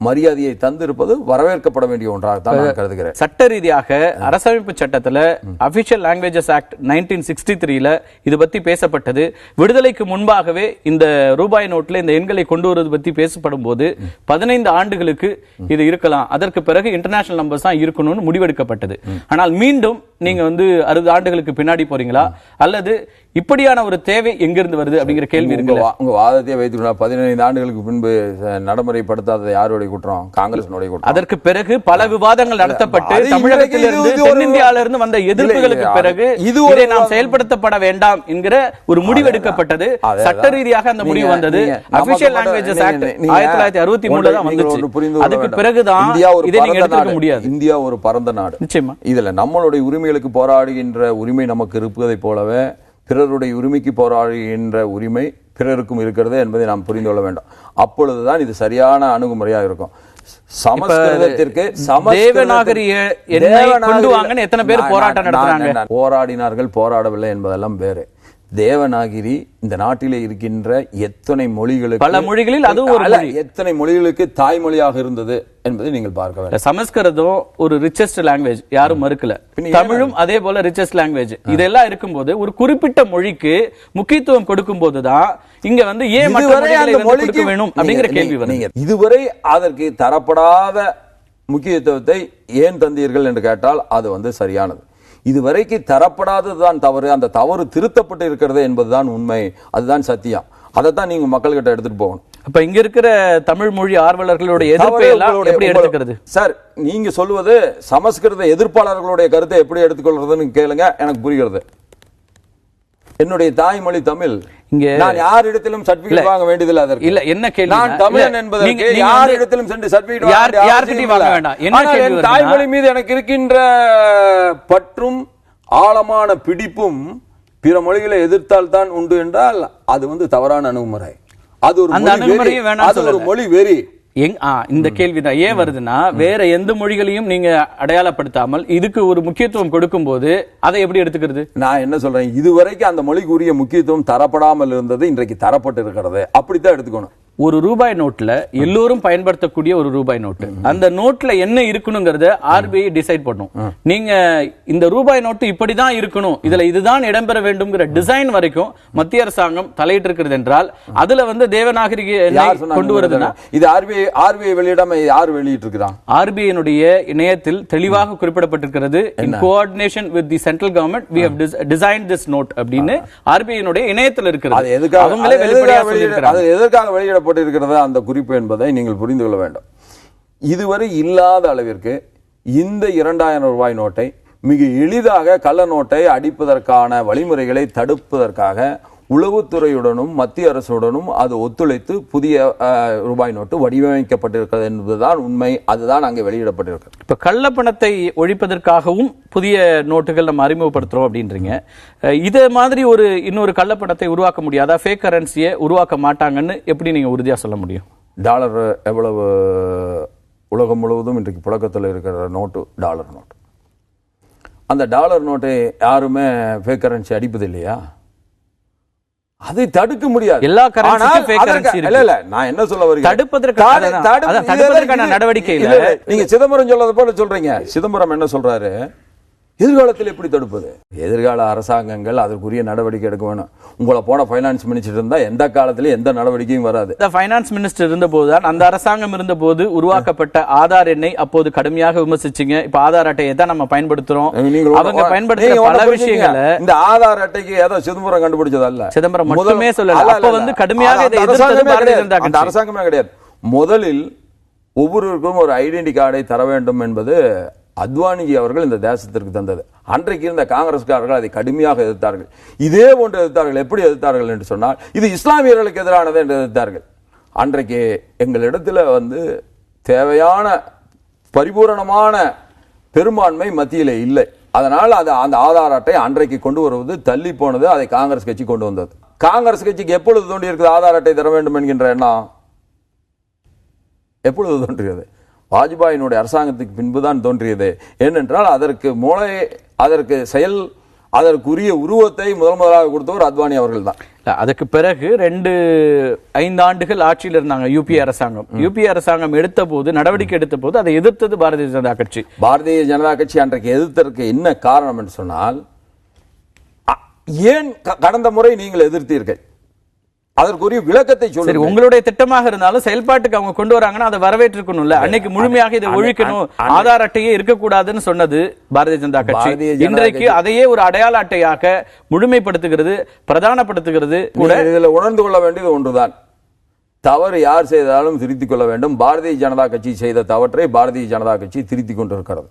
B: மரியாதையை தந்திருப்பது வரவேற்கப்பட வேண்டிய ஒன்றாக தான் நான் கருதுகிறேன்.
A: சட்ட ரீதியாக அரசமைப்பு சட்டத்தில் அபிஷியல் லாங்குவேஜஸ் ஆக்ட் 1963 இது பத்தி பேசப்பட்டது. விடுதலைக்கு முன்பாகவே இந்த ரூபாய் நோட்ல இந்த எண்களை கொண்டு வருவது பத்தி பேசப்படும் போது 15 ஆண்டுகளுக்கு இது இருக்கலாம், அதற்கு பிறகு இன்டர்நேஷனல் நம்பர்ஸ் தான் இருக்கணும்னு முடிவெடுக்கப்பட்டது. ஆனால் மீண்டும் நீங்க வந்து 60 ஆண்டுகளுக்கு பின்னாடி போறீங்களா அல்லது இப்படியான ஒரு தேவை எங்கிருந்து வருது அப்படிங்கிற கேள்வி இருக்கு.
B: உங்க வாதத்தை வைத்துக்கொண்டா 15 ஆண்டுகளுக்கு பின்பு நடைமுறைப்படுத்தாத யாருடைய குற்றம்? காங்கிரஸினுடைய குற்றம்.
A: அதற்கு பிறகு பல விவாதங்கள் நடத்தப்பட்டு தமிழகத்திலிருந்து தென்னிந்தியாவிலிருந்து வந்த எதிர்ப்புகளுக்கு பிறகு இதை நாம் செயல்படுத்தப்பட வேண்டாம் என்கிற ஒரு முடிவு எடுக்கப்பட்டது. சட்ட ரீதியாக அந்த முடிவு வந்தது. அபிஷியல் லாங்குவேஜஸ் ஆக்ட் 1963 தான் வந்துச்சு. அதுக்கு பிறகுதான் இதை நீங்க எடுத்துக்க முடியாது.
B: இந்தியா ஒரு பரந்த நாடு. நிச்சயமா இதுல நம்மளுடைய உரிமைகளுக்கு போராடுகின்ற உரிமை நமக்கு இருப்பதை போலவே பிறருடைய உரிமைக்கு போராடுகின்ற உரிமை பிறருக்கும் இருக்கிறது என்பதை நாம் புரிந்து கொள்ள வேண்டும். அப்பொழுதுதான் இது சரியான அணுகுமுறையாக இருக்கும். சமஸ்கிருதத்திற்கு
A: தேவநாகரி கொண்டு வாங்கன்னு எத்தனை பேர் போராட்டம் நடத்துறாங்க?
B: போராடினார்கள், போராடவில்லை என்பதெல்லாம் வேறு. தேவநாகரி இந்த நாட்டிலே இருக்கின்ற எத்தனை மொழிகளுக்கு,
A: பல மொழிகளில் அதுவும்
B: எத்தனை மொழிகளுக்கு தாய்மொழியாக இருந்தது என்பதை நீங்கள் பார்க்க வேண்டும்.
A: சமஸ்கிருதம் ஒரு ரிச்சஸ்ட் லாங்குவேஜ், யாரும் மறுக்கல. தமிழும் அதே போல ரிச்சஸ்ட் லாங்குவேஜ். இதெல்லாம் இருக்கும்போது ஒரு குறிப்பிட்ட மொழிக்கு முக்கியத்துவம் கொடுக்கும் போதுதான் இங்க வந்து ஏன் மொழிக்கு வேணும் அப்படிங்கிற கேள்வி வரும்.
B: இதுவரை அதற்கு தரப்படாத முக்கியத்துவத்தை ஏன் தந்தீர்கள் என்று கேட்டால் அது வந்து சரியானது. இதுவரைக்கு தரப்படாததுதான் தவறு. அந்த தவறு திருத்தப்பட்டு இருக்கிறது என்பதுதான் உண்மை. அதுதான் சத்தியம். அதைத்தான் நீங்க மக்கள்கிட்ட எடுத்துட்டு போகணும்.
A: அப்ப இங்க இருக்கிற தமிழ் மொழி ஆர்வலர்களுடைய எதிர்ப்பை எல்லாம் எப்படி எடுத்துக்கிறது?
B: சார், நீங்க சொல்வது சமஸ்கிருத எதிர்ப்பாளர்களுடைய கருத்தை எப்படி எடுத்துக்கொள்றதுன்னு கேளுங்க, எனக்கு புரிகிறது. என்னுடைய தாய்மொழி தமிழ். இங்க நான் யாரிடத்திலும் சர்டிபிகேட் வாங்க வேண்டியதில்லை. அதற்கு இல்ல என்ன கேள்வி, நான் தமிழன் என்பதற்கு யாரிடத்திலும் சென்று சர்டிபிகேட் யார்கிட்டயும் வாங்க வேண்டாம். என்ன தாய்மொழி மீது எனக்கு இருக்கின்ற பற்றும் ஆழமான பிடிப்பும் பிற மொழிகளை எதிர்த்தால் தான் உண்டு என்றால் அது வந்து தவறான அணுகுமுறை. அது ஒரு மொழி வெறி.
A: இந்த கேள்விதான் ஏன் வருதுன்னா, வேற எந்த மொழிகளையும் நீங்க அடையாளப்படுத்தாமல் இதுக்கு ஒரு முக்கியத்துவம் கொடுக்கும் போது அதை எப்படி எடுத்துக்கிறது?
B: நான் என்ன சொல்றேன், இதுவரைக்கும் அந்த மொழிக்கு உரிய முக்கியத்துவம் தரப்படாமல் இருந்தது, இன்றைக்கு தரப்பட்டு இருக்கிறது. அப்படித்தான் எடுத்துக்கணும்.
A: ஒரு ரூபாய் நோட்ல எல்லோரும் பயன்படுத்தக்கூடிய ஒரு ரூபாய் நோட்டு, அந்த நோட்ல என்ன இருக்கணுங்கிறத ஆர்பிஐ டிசைட் பண்ணும். நீங்க இந்த ரூபாய் நோட்டு இப்படிதான் இருக்கணும், இதுல இதுதான் இடம்பெற வேண்டும்ங்கிற டிசைன் வரைக்கும் மத்திய அரசாங்கம் தலையிட்டு இருக்கிறது என்றால் அதுல தேவநாகரிக கொண்டு வருதுன்னா
B: இது ஆர்பிஐ வெளியிடாம யார் வெளியிட்டு இருக்கிறான்?
A: ஆர்பிஐனுடைய இணையத்தில் தெளிவாக குறிப்பிடப்பட்டிருக்கிறது, in coordination with the central government we have designed this note அப்படின்னு ஆர்பிஐனுடைய இணையத்தில் இருக்கிறது. அவங்களே வெளிப்படையா சொல்லியிருக்கிறாங்க.
B: எதற்காக வெளியிடப்பட்டிருக்கிறது அந்த குறிப்பு என்பதை நீங்கள் புரிந்து கொள்ள வேண்டும். இதுவரை இல்லாத அளவிற்கு இந்த 2000 ரூபாய் நோட்டை மிக எளிதாக கள்ள நோட்டை அடிப்பதற்கான வழிமுறைகளை தடுப்பதற்காக உளவுத்துறையுடனும் மத்திய அரசுடனும் அது ஒத்துழைத்து புதிய ரூபாய் நோட்டு வடிவமைக்கப்பட்டிருக்கிறது என்பதுதான் உண்மை. அதுதான் அங்கே வெளியிடப்பட்டிருக்கிறது.
A: இப்ப கள்ள பணத்தை ஒழிப்பதற்காகவும் புதிய நோட்டுகள் நம்ம அறிமுகப்படுத்துறோம் அப்படின்றீங்க. இதே மாதிரி இன்னொரு கள்ள பணத்தை உருவாக்க முடியாதா? ஃபேக் கரன்சியை உருவாக்க மாட்டாங்கன்னு எப்படி நீங்க உறுதியா சொல்ல முடியும்?
B: டாலர் எவ்வளவு உலகம் முழுவதும் இன்றைக்கு புழக்கத்தில் இருக்கிற நோட்டு டாலர் நோட்டு. அந்த டாலர் நோட்டை யாருமே ஃபேக் கரன்சி அடிப்பது இல்லையா? அதை தடுக்க முடியாது.
A: எல்லா கரன்சியும்
B: இல்ல நான் என்ன சொல்ல வருகிறேன்,
A: தடுப்பதற்கான நடவடிக்கை இல்ல.
B: நீங்க சிதம்பரம் சொல்லது போல சொல்றீங்க. சிதம்பரம் என்ன சொல்றாரு, எதிர்காலத்தில் எப்படி தடுப்பது? எதிர்கால அரசாங்கங்கள் அதற்குரிய நடவடிக்கை எடுக்க வேணும். உங்களை போன பைனான்ஸ் மினிஸ்டர் இருந்தா எந்த காலத்திலும் எந்த நடவடிக்கையும் வராது.
A: பைனான்ஸ் மினிஸ்டர் இருந்த போதுதான், அந்த அரசாங்கம் இருந்த போது உருவாக்கப்பட்ட ஆதார் எண்ணை அப்போது கடுமையாக விமர்சிச்சீங்க. இப்ப ஆதார் அட்டையை தான் நம்ம பயன்படுத்துறோம். அவங்க பயன்படுத்த பல விஷயங்களை,
B: இந்த ஆதார் அட்டைக்கு ஏதோ சிதம்பரம் கண்டுபிடிச்சதல்ல,
A: சிதம்பரம் மட்டுமே சொல்லல. அப்ப கடுமையாக
B: அந்த அரசாங்கமே கிடையாது. முதலில் ஒவ்வொருவருக்கும் ஒரு ஐடென்டி கார்டை தர வேண்டும் என்பது அத்வானிஜி அவர்கள் இந்த தேசத்திற்கு தந்தது. அன்றைக்கு இருந்த காங்கிரஸ்காரர்கள் அதை கடுமையாக எதிர்த்தார்கள். இதே போன்று எதிர்த்தார்கள். எப்படி எதிர்த்தார்கள் என்று சொன்னால், இது இஸ்லாமியர்களுக்கு எதிரானது என்று எதிர்த்தார்கள். அன்றைக்கு எங்களிடத்தில் தேவையான பரிபூரணமான பெரும்பான்மை மத்தியிலே இல்லை. அதனால் அந்த ஆதார் அட்டை அன்றைக்கு கொண்டு வருவது தள்ளி போனது. அதை காங்கிரஸ் கட்சி கொண்டு வந்தது. காங்கிரஸ் கட்சிக்கு எப்பொழுது தோன்றி இருக்குது ஆதார் அட்டை தர வேண்டும் என்கின்ற எண்ணம்? எப்பொழுது தோன்றியது? வாஜ்பாயினுடைய அரசாங்கத்துக்கு பின்புதான் தோன்றியது. ஏனென்றால் அதற்கு அதற்குரிய உருவத்தை முதலாக கொடுத்தவர் அத்வானி அவர்கள் தான்.
A: அதுக்கு பிறகு 5 ஆண்டுகள் ஆட்சியில் இருந்தாங்க யூபிஏ அரசாங்கம். யூபிஏ அரசாங்கம் எடுத்த போது, நடவடிக்கை எடுத்த போது அதை எதிர்த்தது பாரதிய ஜனதா கட்சி.
B: பாரதிய ஜனதா கட்சி அன்றைக்கு எதிர்த்ததற்கு என்ன காரணம் என்று சொன்னால், ஏன் கடந்த முறை நீங்கள் எதிர்த்தீர்கள்? அதற்குரிய விளக்கத்தை சொல்லி,
A: உங்களுடைய திட்டமாக இருந்தாலும் செயல்பாட்டுக்கு அவங்க கொண்டு வராங்கன்னா அதை வரவேற்றிருக்கணும்ல. அன்னைக்கு முழுமையாக இதை ஒழிக்கணும், ஆதார் அட்டையே இருக்கக்கூடாதுன்னு சொன்னது பாரதிய ஜனதா கட்சி. இன்றைக்கு அதையே ஒரு அடையாள அட்டையாக முழுமைப்படுத்துகிறது, பிரதானப்படுத்துகிறது. கூட
B: இதில் உணர்ந்து கொள்ள வேண்டியது ஒன்றுதான், தவறு யார் செய்தாலும் திருத்திக் கொள்ள வேண்டும். பாரதிய ஜனதா கட்சி செய்த தவற்றை பாரதிய ஜனதா கட்சி திருத்திக் கொண்டிருக்கிறது.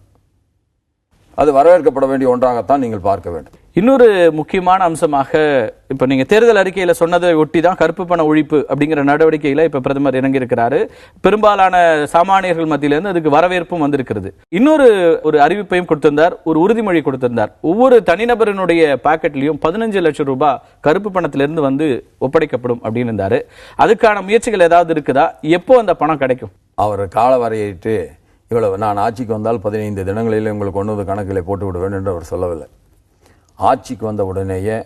B: அது வரவேற்கப்பட வேண்டிய ஒன்றாகத்தான் நீங்கள் பார்க்க வேண்டும்.
A: இன்னொரு முக்கியமான அம்சமாக, இப்ப நீங்க தேர்தல் அறிக்கையில சொன்னதை ஒட்டி தான் கருப்பு பண ஒழிப்பு அப்படிங்கிற நடவடிக்கையில இப்ப பிரதமர் இறங்கி இருக்கிறாரு. பெரும்பாலான சாமானியர்கள் மத்தியிலிருந்து அதுக்கு வரவேற்பும் வந்திருக்கிறது. இன்னொரு அறிவிப்பையும் கொடுத்திருந்தார், ஒரு உறுதிமொழி கொடுத்திருந்தார். ஒவ்வொரு தனிநபரினுடைய பாக்கெட்லயும் 15 லட்சம் ரூபாய் கருப்பு பணத்திலிருந்து ஒப்படைக்கப்படும் அப்படின்னு இருந்தாரு. அதுக்கான முயற்சிகள் ஏதாவது இருக்குதா? எப்போ அந்த பணம் கிடைக்கும்?
B: அவர் கால வரையிட்டு இவ்வளவு, நான் ஆட்சிக்கு வந்தால் 15 தினங்களில் உங்களுக்கு கொண்டு வந்து கணக்கிலே போட்டு விடுவேன் என்று அவர் சொல்லவில்லை. ஆட்சிக்கு வந்த உடனேயே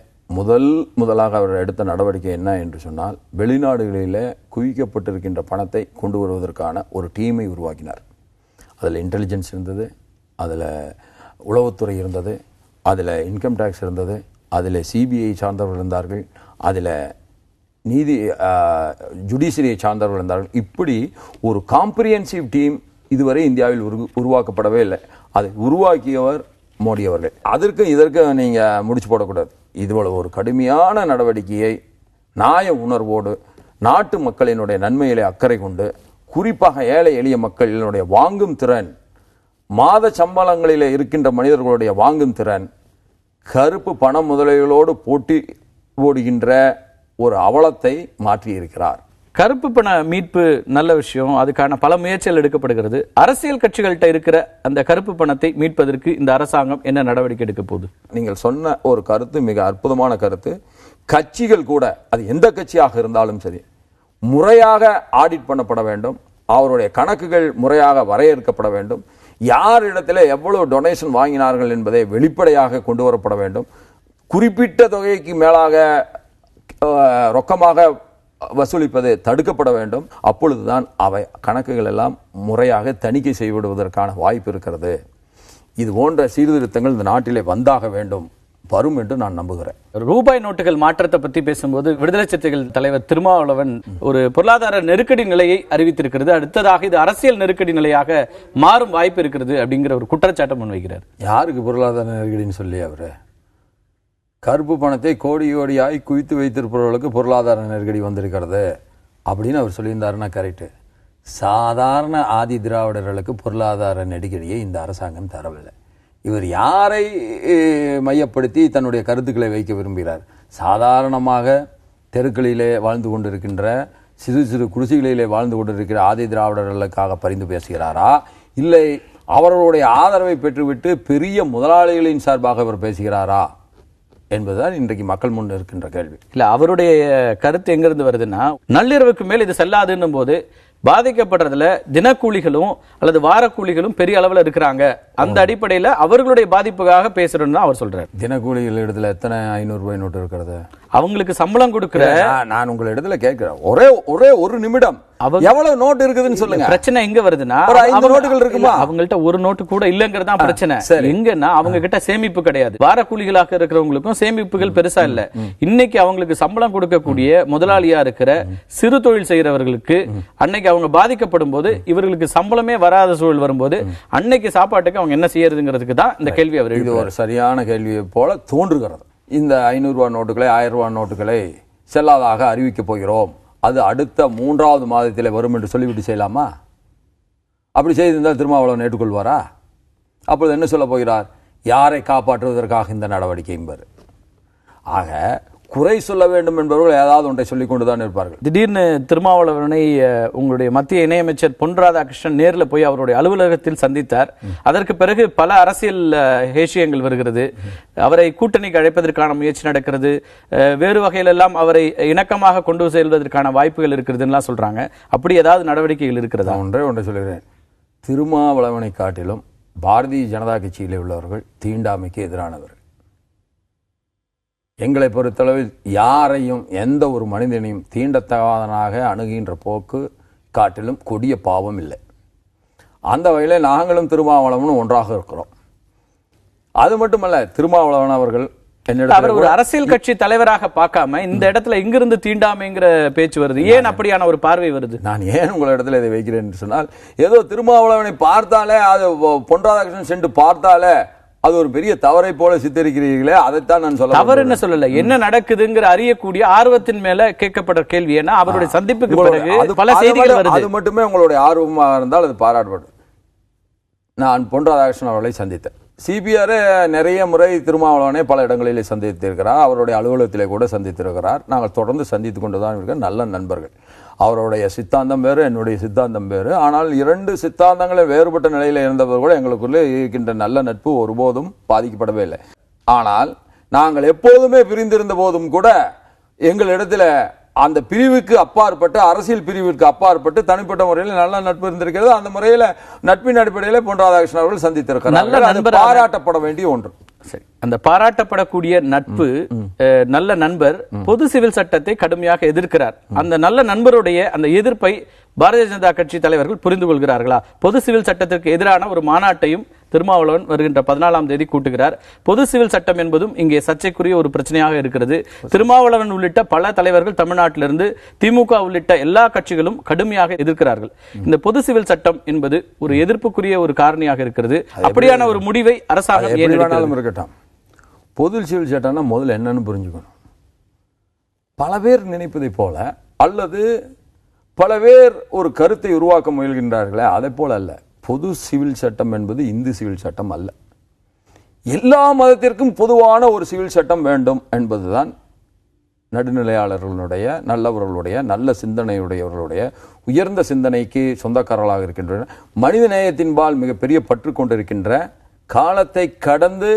B: முதலாக அவர் எடுத்த நடவடிக்கை என்ன என்று சொன்னால், வெளிநாடுகளிலே குவிக்கப்பட்டிருக்கின்ற பணத்தை கொண்டு வருவதற்கான ஒரு டீமை உருவாக்கினார். அதில் இன்டெலிஜென்ஸ் இருந்தது, அதில் உளவுத்துறை இருந்தது, அதில் இன்கம் டேக்ஸ் இருந்தது, அதில் சிபிஐ சார்ந்தவர்கள் இருந்தார்கள், அதில் ஜுடிஷியரியை சார்ந்தவர்கள் இருந்தார்கள். இப்படி ஒரு காம்ப்ரிஹென்சிவ் டீம் இதுவரை இந்தியாவில் உருவாக்கப்படவே இல்லை. அதை உருவாக்கியவர் மோடி அவர்கள். இதற்கும் நீங்க முடிச்சு போடக்கூடாது. இதுபோல ஒரு கடுமையான நடவடிக்கையை நியாய உணர்வோடு, நாட்டு மக்களினுடைய நன்மையிலே அக்கறை கொண்டு, குறிப்பாக ஏழை எளிய மக்களினுடைய வாங்கும் திறன், மாத சம்பளங்களிலே இருக்கின்ற மனிதர்களுடைய வாங்கும் திறன், கருப்பு பண முதலீடுகளோடு போட்டி போடுகின்ற ஒரு அவலத்தை மாற்றி இருக்கிறார்.
A: கருப்பு பண மீட்பு நல்ல விஷயம், அதுக்கான பல முயற்சிகள் எடுக்கப்படுகிறது. அரசியல் கட்சிகள்கிட்ட இருக்கிற அந்த கருப்பு பணத்தை மீட்பதற்கு இந்த அரசாங்கம் என்ன நடவடிக்கை எடுக்க போகுது?
B: நீங்கள் சொன்ன ஒரு கருத்து மிக அற்புதமான கருத்து. கட்சிகள் கூட, அது எந்த கட்சியாக இருந்தாலும் சரி, முறையாக ஆடிட் பண்ணப்பட வேண்டும். அவருடைய கணக்குகள் முறையாக வரையறுக்கப்பட வேண்டும். யார் இடத்துல எவ்வளவு டொனேஷன் வாங்கினார்கள் என்பதை வெளிப்படையாக கொண்டு வரப்பட வேண்டும். குறிப்பிட்ட தொகைக்கு மேலாக ரொக்கமாக வசூலிப்பது தடுக்கப்பட வேண்டும். அப்பொழுதுதான் அவை கணக்குகள் எல்லாம் முறையாக தணிக்கை செய்யப்படுவதற்கான வாய்ப்பு இருக்கிறது. இது போன்ற சீர்திருத்தங்கள் இந்த நாட்டிலே வந்தாக வேண்டும், வரும் என்று நான் நம்புகிறேன்.
A: ரூபாய் நோட்டுகள் மாற்றத்தை பத்தி பேசும்போது விடுதலை சிறுத்தைகள் தலைவர் திருமாவளவன் ஒரு பொருளாதார நெருக்கடி நிலையை அறிவித்திருக்கிறது. அடுத்ததாக இது அரசியல் நெருக்கடி நிலையாக மாறும் வாய்ப்பு இருக்கிறது அப்படிங்கிற ஒரு குற்றச்சாட்டை முன்வைக்கிறார்.
B: யாருக்கு பொருளாதார நெருக்கடின்னு சொல்லி அவரு கருப்பு பணத்தை கோடி கோடியாய் குவித்து வைத்திருப்பவர்களுக்கு பொருளாதார நெருக்கடி வந்திருக்கிறது அப்படின்னு அவர் சொல்லியிருந்தாருன்னா கரெக்டு. சாதாரண ஆதி திராவிடர்களுக்கு பொருளாதார நெருக்கடியை இந்த அரசாங்கம் தரவில்லை. இவர் யாரை மையப்படுத்தி தன்னுடைய கருத்துக்களை வைக்க விரும்புகிறார்? சாதாரணமாக தெருக்களிலே வாழ்ந்து கொண்டிருக்கின்ற சிறு சிறு குடிசைகளிலே வாழ்ந்து கொண்டிருக்கிற ஆதி திராவிடர்களுக்காக பரிந்து பேசுகிறாரா, இல்லை அவர்களுடைய ஆதரவை பெற்றுவிட்டு பெரிய முதலாளிகளின் சார்பாக அவர் பேசுகிறாரா என்பதுதான் இன்றைக்கு மக்கள் முன் இருக்கின்ற கேள்வி.
A: இல்ல, அவருடைய கருத்து எங்கிருந்து வருதுன்னா, நள்ளிரவுக்கு மேல் இது செல்லாதுன்னும் போது பாதிக்கப்படுறதுல தினக்கூலிகளும் அல்லது வாரக்கூலிகளும் பெரிய அளவில் இருக்கிறாங்க. அந்த அடிப்படையில் அவர்களுடைய பாதிப்புக்காக பேசுறோம்னு தான் அவர் சொல்றாரு.
B: தினக்கூலிகள் இடத்துல எத்தனை 500 ரூபாய் நோட்டு இருக்கிறது?
A: அவங்களுக்கு சம்பளம் கொடுக்கிற
B: நான் உங்கள் இடத்துல கேட்கிறேன், ஒரே ஒரு நிமிடம் எவ்வளவு நோட்டு இருக்குதுன்னு சொல்லுங்க.
A: பிரச்சனை எங்க வருதுன்னா,
B: 5 நோட்டுகள் இருக்குமா?
A: அவங்கள்ட்ட ஒரு நோட்டு கூட இல்லங்கிறதா பிரச்சனை. எங்கன்னா அவங்க கிட்ட சேமிப்பு கிடையாது. வார கூலிகளாக இருக்கிறவங்களுக்கும் சேமிப்புகள் பெருசா இல்ல. இன்னைக்கு அவங்களுக்கு சம்பளம் கொடுக்கக்கூடிய முதலாளியா இருக்கிற சிறு தொழில் செய்யறவர்களுக்கு அன்னைக்கு அவங்க பாதிக்கப்படும் போது இவர்களுக்கு சம்பளமே வராத சூழல் வரும்போது அன்னைக்கு சாப்பாட்டுக்கு அவங்க என்ன செய்யறதுங்கிறதுக்கு தான் இந்த கேள்வி அவர்.
B: இது ஒரு சரியான கேள்வியை போல தோன்றுகிறது. இந்த 500 ரூபாய் நோட்டுகளை 1000 ரூபாய் நோட்டுகளை செல்லாதாக அறிவிக்க போகிறோம், அது அடுத்த 3வது மாதத்தில் வரும் என்று சொல்லிவிட்டு செய்யலாமா? அப்படி செய்திருந்தால் திருமாவளவன் ஏற்றுக்கொள்வாரா? அப்பொழுது என்ன சொல்ல போகிறார்? யாரை காப்பாற்றுவதற்காக இந்த நடவடிக்கை என்பது. ஆக குறை சொல்ல வேண்டும் என்பவர்கள் ஏதாவது ஒன்றை சொல்லிக் கொண்டுதான் இருப்பார்கள்.
A: திடீர்னு திருமாவளவனை உங்களுடைய மத்திய இணையமைச்சர் பொன் ராதாகிருஷ்ணன் நேரில் போய் அவருடைய அலுவலகத்தில் சந்தித்தார். அதற்கு பிறகு பல அரசியல் ஹேஷியங்கள் வருகிறது. அவரை கூட்டணிக்கு அழைப்பதற்கான முயற்சி நடக்கிறது. வேறு வகையிலெல்லாம் அவரை இணக்கமாக கொண்டு செல்வதற்கான வாய்ப்புகள் இருக்கிறதுலாம் சொல்றாங்க. அப்படி ஏதாவது நடவடிக்கைகள் இருக்கிறதா?
B: ஒன்றை சொல்லுகிறேன், திருமாவளவனை காட்டிலும் பாரதிய ஜனதா கட்சியில் உள்ளவர்கள் தீண்டாமைக்கு எதிரானவர்கள். எங்களை பொறுத்தளவில் யாரையும் எந்த ஒரு மனிதனையும் தீண்டத்தகாதனாக அணுகின்ற போக்கு காட்டிலும் கொடிய பாவம் இல்லை. அந்த வகையில் நாங்களும் திருமாவளவனும் ஒன்றாக இருக்கிறோம். அது மட்டுமல்ல, திருமாவளவன் அவர்கள்
A: அவர் ஒரு அரசியல் கட்சி தலைவராக பார்க்காம இந்த இடத்துல இங்கிருந்து தீண்டாமைங்கிற பேச்சு வருது. ஏன் அப்படியான ஒரு பார்வை வருது?
B: நான் ஏன் உங்கள் இடத்துல இதை வைக்கிறேன் என்று சொன்னால், ஏதோ திருமாவளவனை பார்த்தாலே, அது பொன் ராதாகிருஷ்ணன் சென்று பார்த்தாலே அது ஒரு பெரிய தவறை போல சித்தரிக்கிறீர்களே, அதைத்தான் நான் சொல்ல.
A: தவறு என்ன சொல்லல, என்ன நடக்குதுங்கிற அறியக்கூடிய ஆர்வத்தின் மேல கேட்கப்பட்ட கேள்வி. ஏன்னா அவருடைய சந்திப்புக்கு பிறகு பல செய்திகள் வருது.
B: அது மட்டுமே உங்களுடைய ஆர்வமாக இருந்தால் அது பாராட்டப்படும். நான் பொன் ராதாகிருஷ்ணன் அவர்களை சந்தித்தேன். சிபிஆர் நிறைய முறை திருமாவளவனை பல இடங்களிலே சந்தித்திருக்கிறார். அவருடைய அலுவலகத்திலே கூட சந்தித்திருக்கிறார். நாங்கள் தொடர்ந்து சந்தித்துக் கொண்டுதான் இருக்கிற நல்ல நண்பர்கள். அவருடைய சித்தாந்தம் வேறு, என்னுடைய சித்தாந்தம் வேறு. ஆனால் 2 சித்தாந்தங்களை வேறுபட்ட நிலையில் இருந்தவர் கூட எங்களுக்குள்ளே இருக்கின்ற நல்ல நட்பு ஒருபோதும் பாதிக்கப்படவே இல்லை. ஆனால் நாங்கள் எப்போதுமே பிரிந்திருந்த போதும் கூட எங்களிடத்துல அந்த பிரிவுக்கு அப்பாற்பட்டு, அரசியல் பிரிவிற்கு அப்பாற்பட்டு தனிப்பட்ட முறையில் நல்ல நட்பு இருந்திருக்கிறது. அந்த முறையில் நட்பின் அடிப்படையில் பொன் ராதாகிருஷ்ணன் அவர்கள் சந்தித்திருக்கிறார். பாராட்டப்பட வேண்டிய ஒன்று.
A: சரி, அந்த பாராட்டப்படக்கூடிய நட்பு, நல்ல நண்பர் பொது சிவில் சட்டத்தை கடுமையாக எதிர்க்கிறார். அந்த நல்ல நண்பருடைய அந்த எதிர்ப்பை பாரதிய ஜனதா கட்சி தலைவர்கள் புரிந்து கொள்கிறார்களா? பொது சிவில் சட்டத்திற்கு எதிரான ஒரு மாநாட்டையும் திருமாவளவன் வருகின்ற 14ஆம் தேதி கூட்டுகிறார். பொது சிவில் சட்டம் என்பதும் இங்கே சர்ச்சைக்குரிய ஒரு பிரச்சனையாக இருக்கிறது. திருமாவளவன் உள்ளிட்ட பல தலைவர்கள் தமிழ்நாட்டிலிருந்து திமுக உள்ளிட்ட எல்லா கட்சிகளும் கடுமையாக எதிர்க்கிறார்கள். இந்த பொது சிவில் சட்டம் என்பது ஒரு எதிர்ப்புக்குரிய ஒரு காரணியாக இருக்கிறது. அப்படியான ஒரு முடிவை அரசாங்கம் ஏன்
B: இருக்கட்டும். பொது சிவில் சட்டம்னா முதல்ல என்னன்னு புரிஞ்சுக்கணும். பல பேர் நினைப்பதை போல அல்லது பல பேர் ஒரு கருத்தை உருவாக்க முயல்கின்றார்களே, அதை போல அல்ல. பொது சிவில் சட்டம் என்பது இந்து சிவில் சட்டம் அல்ல. எல்லா மதத்திற்கும் பொதுவான ஒரு சிவில் சட்டம் வேண்டும் என்பதுதான் நடுநிலையாளர்களுடைய, நல்லவர்களுடைய, நல்ல சிந்தனையுடையவர்களுடைய, உயர்ந்த சிந்தனைக்கு சொந்தக்காரர்களாக இருக்கின்ற, மனித நேயத்தின்பால் மிகப்பெரிய பற்று கொண்டிருக்கின்ற, காலத்தை கடந்து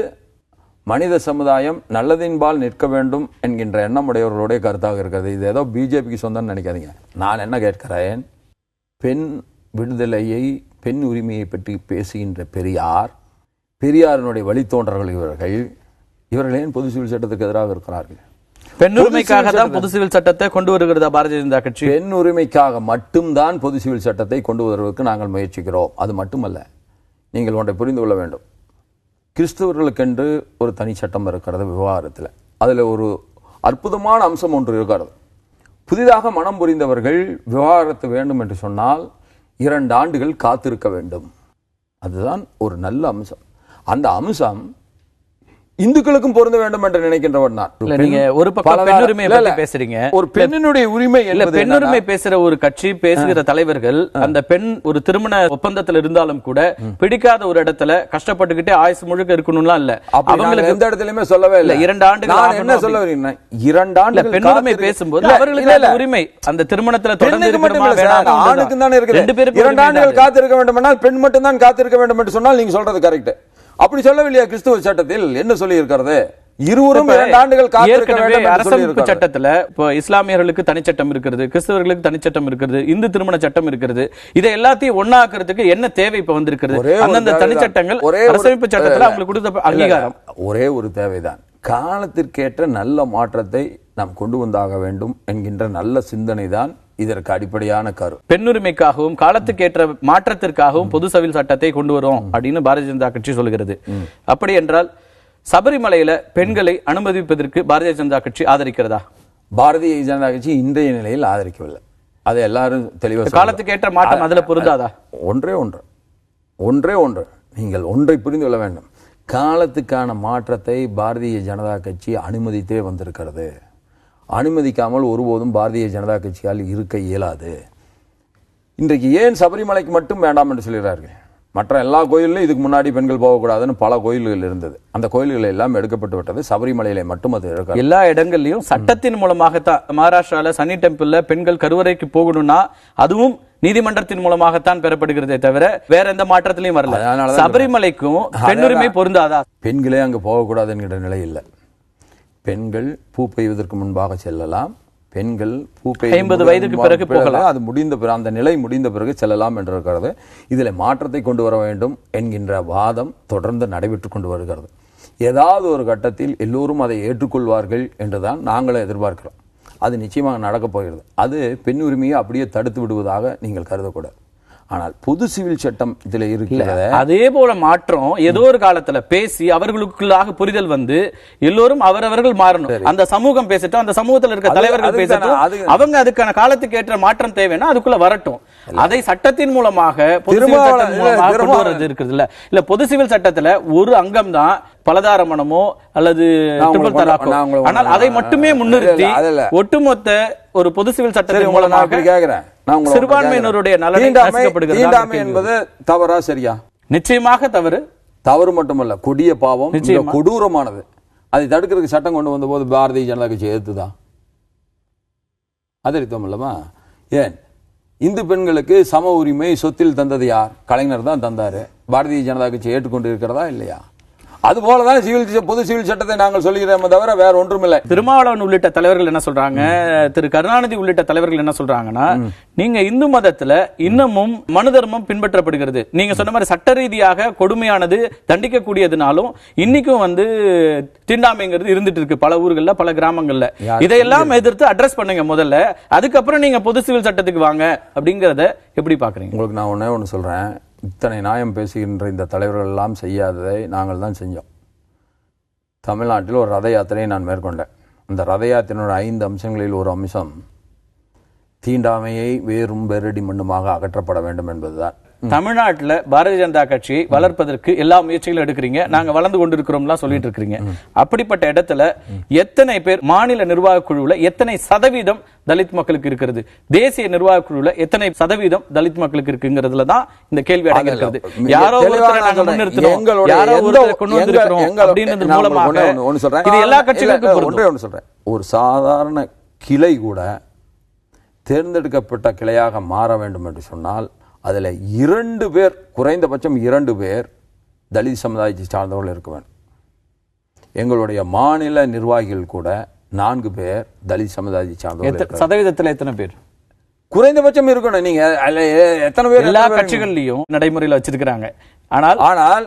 B: மனித சமுதாயம் நல்லதின்பால் நிற்க வேண்டும் என்கின்ற எண்ணமுடையவர்களுடைய கருத்தாக இருக்கிறது. இது ஏதோ பிஜேபிக்கு சொந்தம்னு நினைக்காதீங்க. நான் என்ன கேட்கிறேன், பெண் விடுதலையை, பெண் உரிமையை பற்றி பேசுகின்ற பெரியாரினுடைய வழித்தோன்றர்கள் இவர்கள் ஏன் பொது சிவில் சட்டத்துக்கு எதிராக இருக்கிறார்கள்?
A: பெண் உரிமைக்காக தான் பொது சிவில் சட்டத்தை கொண்டு வருகிறதா பாரதிய ஜனதா கட்சி?
B: பெண் உரிமைக்காக மட்டும்தான் பொது சிவில் சட்டத்தை கொண்டு வருவதற்கு நாங்கள் முயற்சிக்கிறோம். அது மட்டுமல்ல, நீங்கள் ஒன்றை புரிந்து கொள்ள வேண்டும். கிறிஸ்தவர்களுக்கென்று ஒரு தனி சட்டம் இருக்கிறது விவாகரத்தில். அதில் ஒரு அற்புதமான அம்சம் ஒன்று இருக்கிறது. புதிதாக மனம் புரிந்தவர்கள் விவாகரத்து வேண்டும் என்று சொன்னால் 2 ஆண்டுகள் காத்திருக்க வேண்டும். அதுதான் ஒரு நல்ல அம்சம். அந்த அம்சம் இந்துக்களுக்கும் பொருந்த வேண்டும் என்று நினைக்கின்றவன் நான்.
A: நீங்க ஒரு பக்கம் பெண் உரிமையை பத்தி பேசுறீங்க.
B: ஒரு பெண்ணினுடைய உரிமை
A: இல்ல, பெண் உரிமை பேசுற ஒரு கட்சி, பேசுகிற தலைவர்கள் அந்த பெண் ஒரு திருமண ஒப்பந்தத்தில் இருந்தாலும் கூட பிடிக்காத ஒரு இடத்துல கஷ்டப்பட்டுக்கிட்டே ஆயுசு முழுக்க இருக்கணும்லாம் இல்ல.
B: அவங்களுக்கு எந்த இடத்துலயுமே சொல்லவே இல்லை.
A: 2 ஆண்டுகள்
B: என்ன சொல்ல வரீங்க? 2 ஆண்டுகள்
A: பெண் உரிமை பேசும்போது அவர்களுக்கு உரிமை அந்த திருமணத்துல தொடர்ந்து இருக்கணுமா வேணாமா?
B: ஆணுக்கு தானே இருக்குது. 2 ஆண்டுகள் காத்திருக்க வேண்டும் என்றால் பெண் மட்டும் தான் காத்திருக்க வேண்டும் என்று சொன்னால் நீங்க சொல்றது கரெக்ட். அப்படி சொல்லவில்லையா கிறிஸ்துவ சட்டத்தில் என்ன சொல்லி இருக்கிறது? இருவரும் 2 ஆண்டுகள் காத்திருக்க வேண்டும்.
A: அரசமைப்பு சட்டத்துல இப்போ இஸ்லாமியர்களுக்கு தனிச்சட்டம் இருக்கிறது, கிறிஸ்தவர்களுக்கு தனிச்சட்டம் இருக்கிறது, இந்து திருமண சட்டம் இருக்கிறது. இதை எல்லாத்தையும் ஒண்ணாக்குறதுக்கு என்ன தேவை இப்ப வந்திருக்கிறது? அந்தந்த தனிச்சட்டங்கள் அரசமைப்பு சட்டத்துல அவங்களுக்கு கொடுத்த அங்கீகாரம்
B: ஒரே ஒரு தேவைதான். காலத்திற்கேற்ற நல்ல மாற்றத்தை நாம் கொண்டு வந்தாக வேண்டும் என்கின்ற நல்ல சிந்தனை தான் இதற்கு அடிப்படையான கரு.
A: பெண்ணுரிமைக்காகவும் காலத்துக்கேற்ற மாற்றத்திற்காகவும் பொது சிவில் சட்டத்தை கொண்டு வரும் அப்படின்னு பாரதிய ஜனதா கட்சி சொல்கிறது. அப்படி என்றால் சபரிமலையில பெண்களை அனுமதிப்பதற்கு பாரதிய ஜனதா கட்சி ஆதரிக்கிறதா?
B: பாரதிய ஜனதா கட்சி இன்றைய நிலையில் ஆதரிக்கவில்லை. அதை எல்லாரும் தெளிவாக
A: காலத்துக்கேற்ற மாற்றம் அதுல பொருந்தாதா?
B: ஒன்றே ஒன்று நீங்கள் ஒன்றை புரிந்து கொள்ள வேண்டும். காலத்துக்கான மாற்றத்தை பாரதிய ஜனதா கட்சி அனுமதித்தே வந்திருக்கிறது. அனுமதிக்காமல் ஒருபோதும் பாரதிய ஜனதா கட்சியால் இருக்க இயலாது. இன்றைக்கு ஏன் சபரிமலைக்கு மட்டும் வேண்டாம் என்று சொல்கிறார்கள்? மற்ற எல்லா கோயிலும் இதுக்கு முன்னாடி பெண்கள் போகக்கூடாதுன்னு பல கோயில்கள் இருந்தது. அந்த கோயில்கள் எல்லாம் எடுக்கப்பட்டு விட்டது. சபரிமலையில மட்டும் அது இருக்காது.
A: எல்லா இடங்கள்லயும் சட்டத்தின் மூலமாகத்தான். மகாராஷ்டிரால சனி டெம்பிள்ல பெண்கள் கருவறைக்கு போகணும்னா அதுவும் நீதிமன்றத்தின் மூலமாகத்தான் பெறப்படுகிறதே தவிர வேற எந்த மாற்றத்திலையும் வரல. சபரிமலைக்கும் பெண்ணுரிமை பொருந்தாதா?
B: பெண்களே அங்கு போகக்கூடாது என்கிற நிலை இல்லை. பெண்கள் பூ பெய்வதற்கு முன்பாக செல்லலாம். பெண்கள் பூ
A: 50 வயதுக்கு பிறகு போகலாம்.
B: அது முடிந்த பிறகு, அந்த நிலை முடிந்த பிறகு செல்லலாம் என்று இருக்கிறது. இதில் மாற்றத்தை கொண்டு வர வேண்டும் என்கின்ற வாதம் தொடர்ந்து நடைபெற்றுக் கொண்டு வருகிறது. ஏதாவது ஒரு கட்டத்தில் எல்லோரும் அதை ஏற்றுக்கொள்வார்கள் என்றுதான் நாங்களே எதிர்பார்க்கிறோம். அது நிச்சயமாக நடக்கப் போகிறது. அது பெண் உரிமையை அப்படியே தடுத்து விடுவதாக நீங்கள் கருதக்கூடாது. ஆனால் பொது சிவில் சட்டம் இதுல இருக்கிறது.
A: அதே போல மாற்றம் ஏதோ ஒரு காலத்துல பேசி அவர்களுக்குள்ளாக புரிதல் வந்து எல்லோரும் அவரவர்கள் மாறணும். அந்த சமூகம் பேசட்டும், அந்த சமூகத்தில் இருக்க தலைவர்கள் பேசட்டும். அவங்க அதுக்கான காலத்துக்கு ஏற்ற மாற்றம் தேவைன்னா அதுக்குள்ள வரட்டும். அதை சட்டத்தின் மூலமாக பொது சிவில் சட்டம் மூலமாக கொண்டு வரது இருக்குது இல்ல. பொது சிவில் சட்டத்துல ஒரு அங்கம் தான் பலதாரமணமோ அல்லது ட்ரிபிள் தலாக்கோ. ஆனால் அதை மட்டுமே முன்னிறுத்தி ஒட்டுமொத்த ஒரு பொது சிவில் சட்டத்தின் மூலமாக சிறுபான்மையினருடைய நலன்
B: என்பது தவறா சரியா?
A: நிச்சயமாக தவறு
B: மட்டுமல்ல, கொடிய பாவம், கொடூரமானது. அதை தடுக்கிறதுக்கு சட்டம் கொண்டு வந்த போது பாரதிய ஜனதா கட்சி எதிர்த்துதான் ஆதரித்தோம் அல்லவா? ஏன் இந்து பெண்களுக்கு சம உரிமை சொத்தில் தந்தது யார்? கலைஞர் தான் தந்தாரு. பாரதிய ஜனதா கட்சி ஏற்றுக்கொண்டு இருக்கிறதா இல்லையா? அதுபோலதான் பொது சிவில் சட்டத்தை நாங்கள் சொல்லுகிறோம் தவிர வேற ஒன்றுமில்லை.
A: திருமாவளவன் உள்ளிட்ட தலைவர்கள் என்ன சொல்றாங்க, திரு கருணாநிதி உள்ளிட்ட தலைவர்கள் என்ன சொல்றாங்கன்னா, நீங்க இந்து மதத்துல இன்னமும் மனு தர்மம் பின்பற்றப்படுகிறது. நீங்க சொன்ன மாதிரி சட்ட ரீதியாக கொடுமையானது தண்டிக்கக்கூடியதுனாலும் இன்னைக்கும் வந்து தீண்டாமைங்கிறது இருந்துட்டு இருக்கு பல ஊர்கள்ல, பல கிராமங்கள்ல. இதையெல்லாம் எதிர்த்து அட்ரஸ் பண்ணுங்க முதல்ல, அதுக்கப்புறம் நீங்க பொது சிவில் சட்டத்துக்கு வாங்க. அப்படிங்கறத எப்படி பாக்குறீங்க?
B: உங்களுக்கு நான் ஒண்ணு சொல்றேன். இத்தனை நியாயம் பேசுகின்ற இந்த தலைவர்கள் எல்லாம் செய்யாததை நாங்கள் தான் செஞ்சோம். தமிழ்நாட்டில் ஒரு ரத யாத்திரையை நான் மேற்கொண்டேன். அந்த ரத யாத்திரையோட 5 அம்சங்களில் ஒரு அம்சம் தீண்டாமையை வேறும் வேரடி மண்ணுமாக அகற்றப்பட வேண்டும் என்பதுதான்.
A: தமிழ்நாட்டில் பாரதிய ஜனதா கட்சியை வளர்ப்பதற்கு எல்லா முயற்சிகளும் எடுக்கிறீங்க, நாங்க வளர்ந்து கொண்டிருக்கிறோம்லாம் சொல்லிட்டு இருக்கீங்க. அப்படிப்பட்ட இடத்துல எத்தனை பேர் மாநில நிர்வாக குழுவில் எத்தனை சதவீதம் தலித் மக்களுக்கு இருக்கிறது? தேசிய நிர்வாக குழுவில் எத்தனை சதவீதம் தலித் மக்களுக்கு இருக்குங்கிறதுல தான் இந்த கேள்வி அடங்கியிருக்கிறது. யாரோ ஒருத்தரை நாங்க முன்னிறுத்தணும், யாரோ ஒருத்தரை கொண்டு வந்திருக்கிறோம் அப்படின்றது மூலமாக இது எல்லா கட்சிகளுக்கும்
B: ஒன்று சொல்றேன். ஒரு சாதாரண கிளை கூட தேர்ந்தெடுக்கப்பட்ட கிளையாக மாற வேண்டும் என்று சொன்னால் அதில் 2 பேர், குறைந்தபட்சம் 2 பேர் தலித் சமுதாயத்தை சார்ந்தவர்கள் இருக்க வேண்டும். எங்களுடைய மாநில நிர்வாகிகள் கூட 4 பேர் தலித் சமுதாயத்தை சார்ந்தவர்கள்.
A: சதவீதத்தில் எத்தனை பேர்
B: குறைந்தபட்சம் இருக்கணும்? நீங்க எத்தனை பேர்?
A: எல்லா கட்சிகள்லயும் நடைமுறையில் வச்சிருக்கிறாங்க. ஆனால்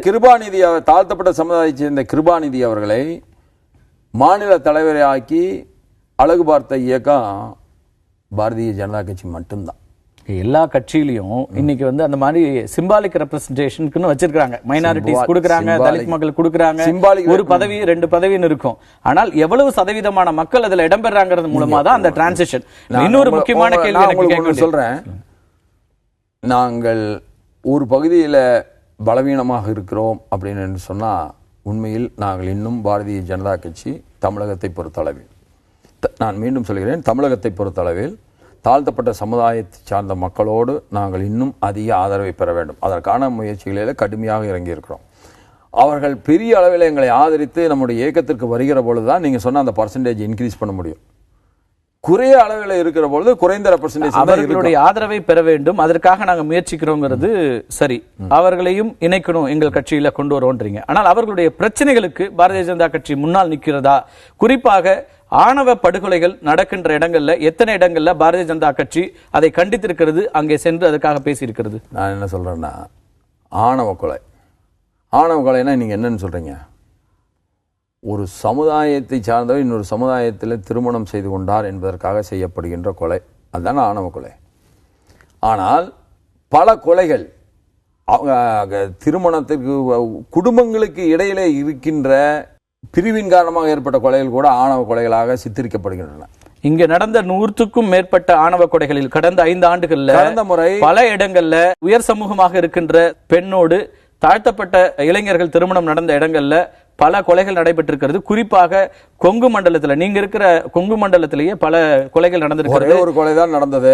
B: கிருபாநிதி அவர் தாழ்த்தப்பட்ட சமுதாயத்தை சேர்ந்த கிருபாநிதி அவர்களை மாநில தலைவரை ஆக்கி அழகு பார்த்த இயக்கம் பாரதிய ஜனதா கட்சி மட்டும்தான்.
A: எல்லா கட்சியிலையும் இன்னைக்கு வந்து அந்த மாதிரி சிம்பாலிக் ரெப்ரசன்டேஷனுக்குன்னு வச்சிருக்காங்க. மைனாரிட்டிஸ் கொடுக்குறாங்க, தலித் மக்கள் கொடுக்குறாங்க, ஒரு பதவி 2 பதவின்னு இருக்கும். ஆனால் எவ்வளவு சதவீதமான மக்கள் அதுல இடம்பெறாங்கிறது மூலமா தான் அந்த டிரான்சிஷன். இன்னொரு முக்கியமான கேள்வி எனக்கு
B: சொல்றேன். நாங்கள் ஒரு பகுதியில பலவீனமாக இருக்கிறோம் அப்படின்னு சொன்னா உண்மையில் நாங்கள் இன்னும் பாரதிய ஜனதா கட்சி தமிழகத்தை பொறுத்தளவில், நான் மீண்டும் சொல்கிறேன், தமிழகத்தை பொறுத்தளவில் தாழ்த்தப்பட்ட சமுதாயத்தை சார்ந்த மக்களோடு நாங்கள் இன்னும் அதிக ஆதரவை பெற வேண்டும். அதற்கான முயற்சிகளில் கடுமையாக இறங்கியிருக்கிறோம். அவர்கள் பெரிய அளவில் எங்களை ஆதரித்து நம்முடைய இயக்கத்திற்கு வருகிற பொழுதுதான் நீங்க சொன்ன அந்த பர்சன்டேஜ் இன்க்ரீஸ் பண்ண முடியும். குறைய அளவில் இருக்கிற பொழுது குறைந்த ரெப்ரசன்டேஷன்
A: அவர்களுடைய ஆதரவை பெற வேண்டும். அதற்காக நாங்க முயற்சிக்கிறோங்கிறது சரி. அவர்களையும் இணைக்கணும், எங்கள் கட்சியில கொண்டு வருவோன்றீங்க. ஆனால் அவர்களுடைய பிரச்சனைகளுக்கு பாரதிய ஜனதா கட்சி முன்னால் நிற்கிறதா? குறிப்பாக ஆணவ படுகொலைகள் நடக்கின்ற இடங்கள்ல எத்தனை இடங்கள்ல பாரதிய ஜனதா கட்சி அதை கண்டித்திருக்கிறது, அங்கே சென்று அதுக்காக பேசியிருக்கிறது?
B: நான் என்ன சொல்றேன்னா, ஆணவ கொலைனா நீங்க என்னன்னு சொல்றீங்க? ஒரு சமுதாயத்தை சார்ந்தவர் இன்னொரு சமுதாயத்தில் திருமணம் செய்து கொண்டார் என்பதற்காக செய்யப்படுகின்ற கொலை, அதுதான் ஆணவ கொலை. ஆனால் பல கொலைகள் திருமணத்திற்கு குடும்பங்களுக்கு இடையிலே இருக்கின்ற பிரிவின் காரணமாக ஏற்பட்ட கொலைகள் கூட ஆணவ கொலைகளாக சித்தரிக்கப்படுகின்றன.
A: இங்க நடந்த 100க்கும் மேற்பட்ட ஆணவ கொலைகளில் கடந்த 5 ஆண்டுகள்ல
B: கடந்த முறை
A: பல இடங்கள்ல உயர் சமூகமாக இருக்கின்ற பெண்ணோடு தாழ்த்தப்பட்ட இளைஞர்கள் திருமணம் நடந்த இடங்கள்ல பல கொலைகள் நடைபெற்றிருக்கிறது. குறிப்பாக கொங்கு மண்டலத்துல, நீங்க இருக்கிற கொங்கு மண்டலத்திலேயே பல கொலைகள் நடந்திருக்கிறது.
B: ஒரு கொலை தான் நடந்தது.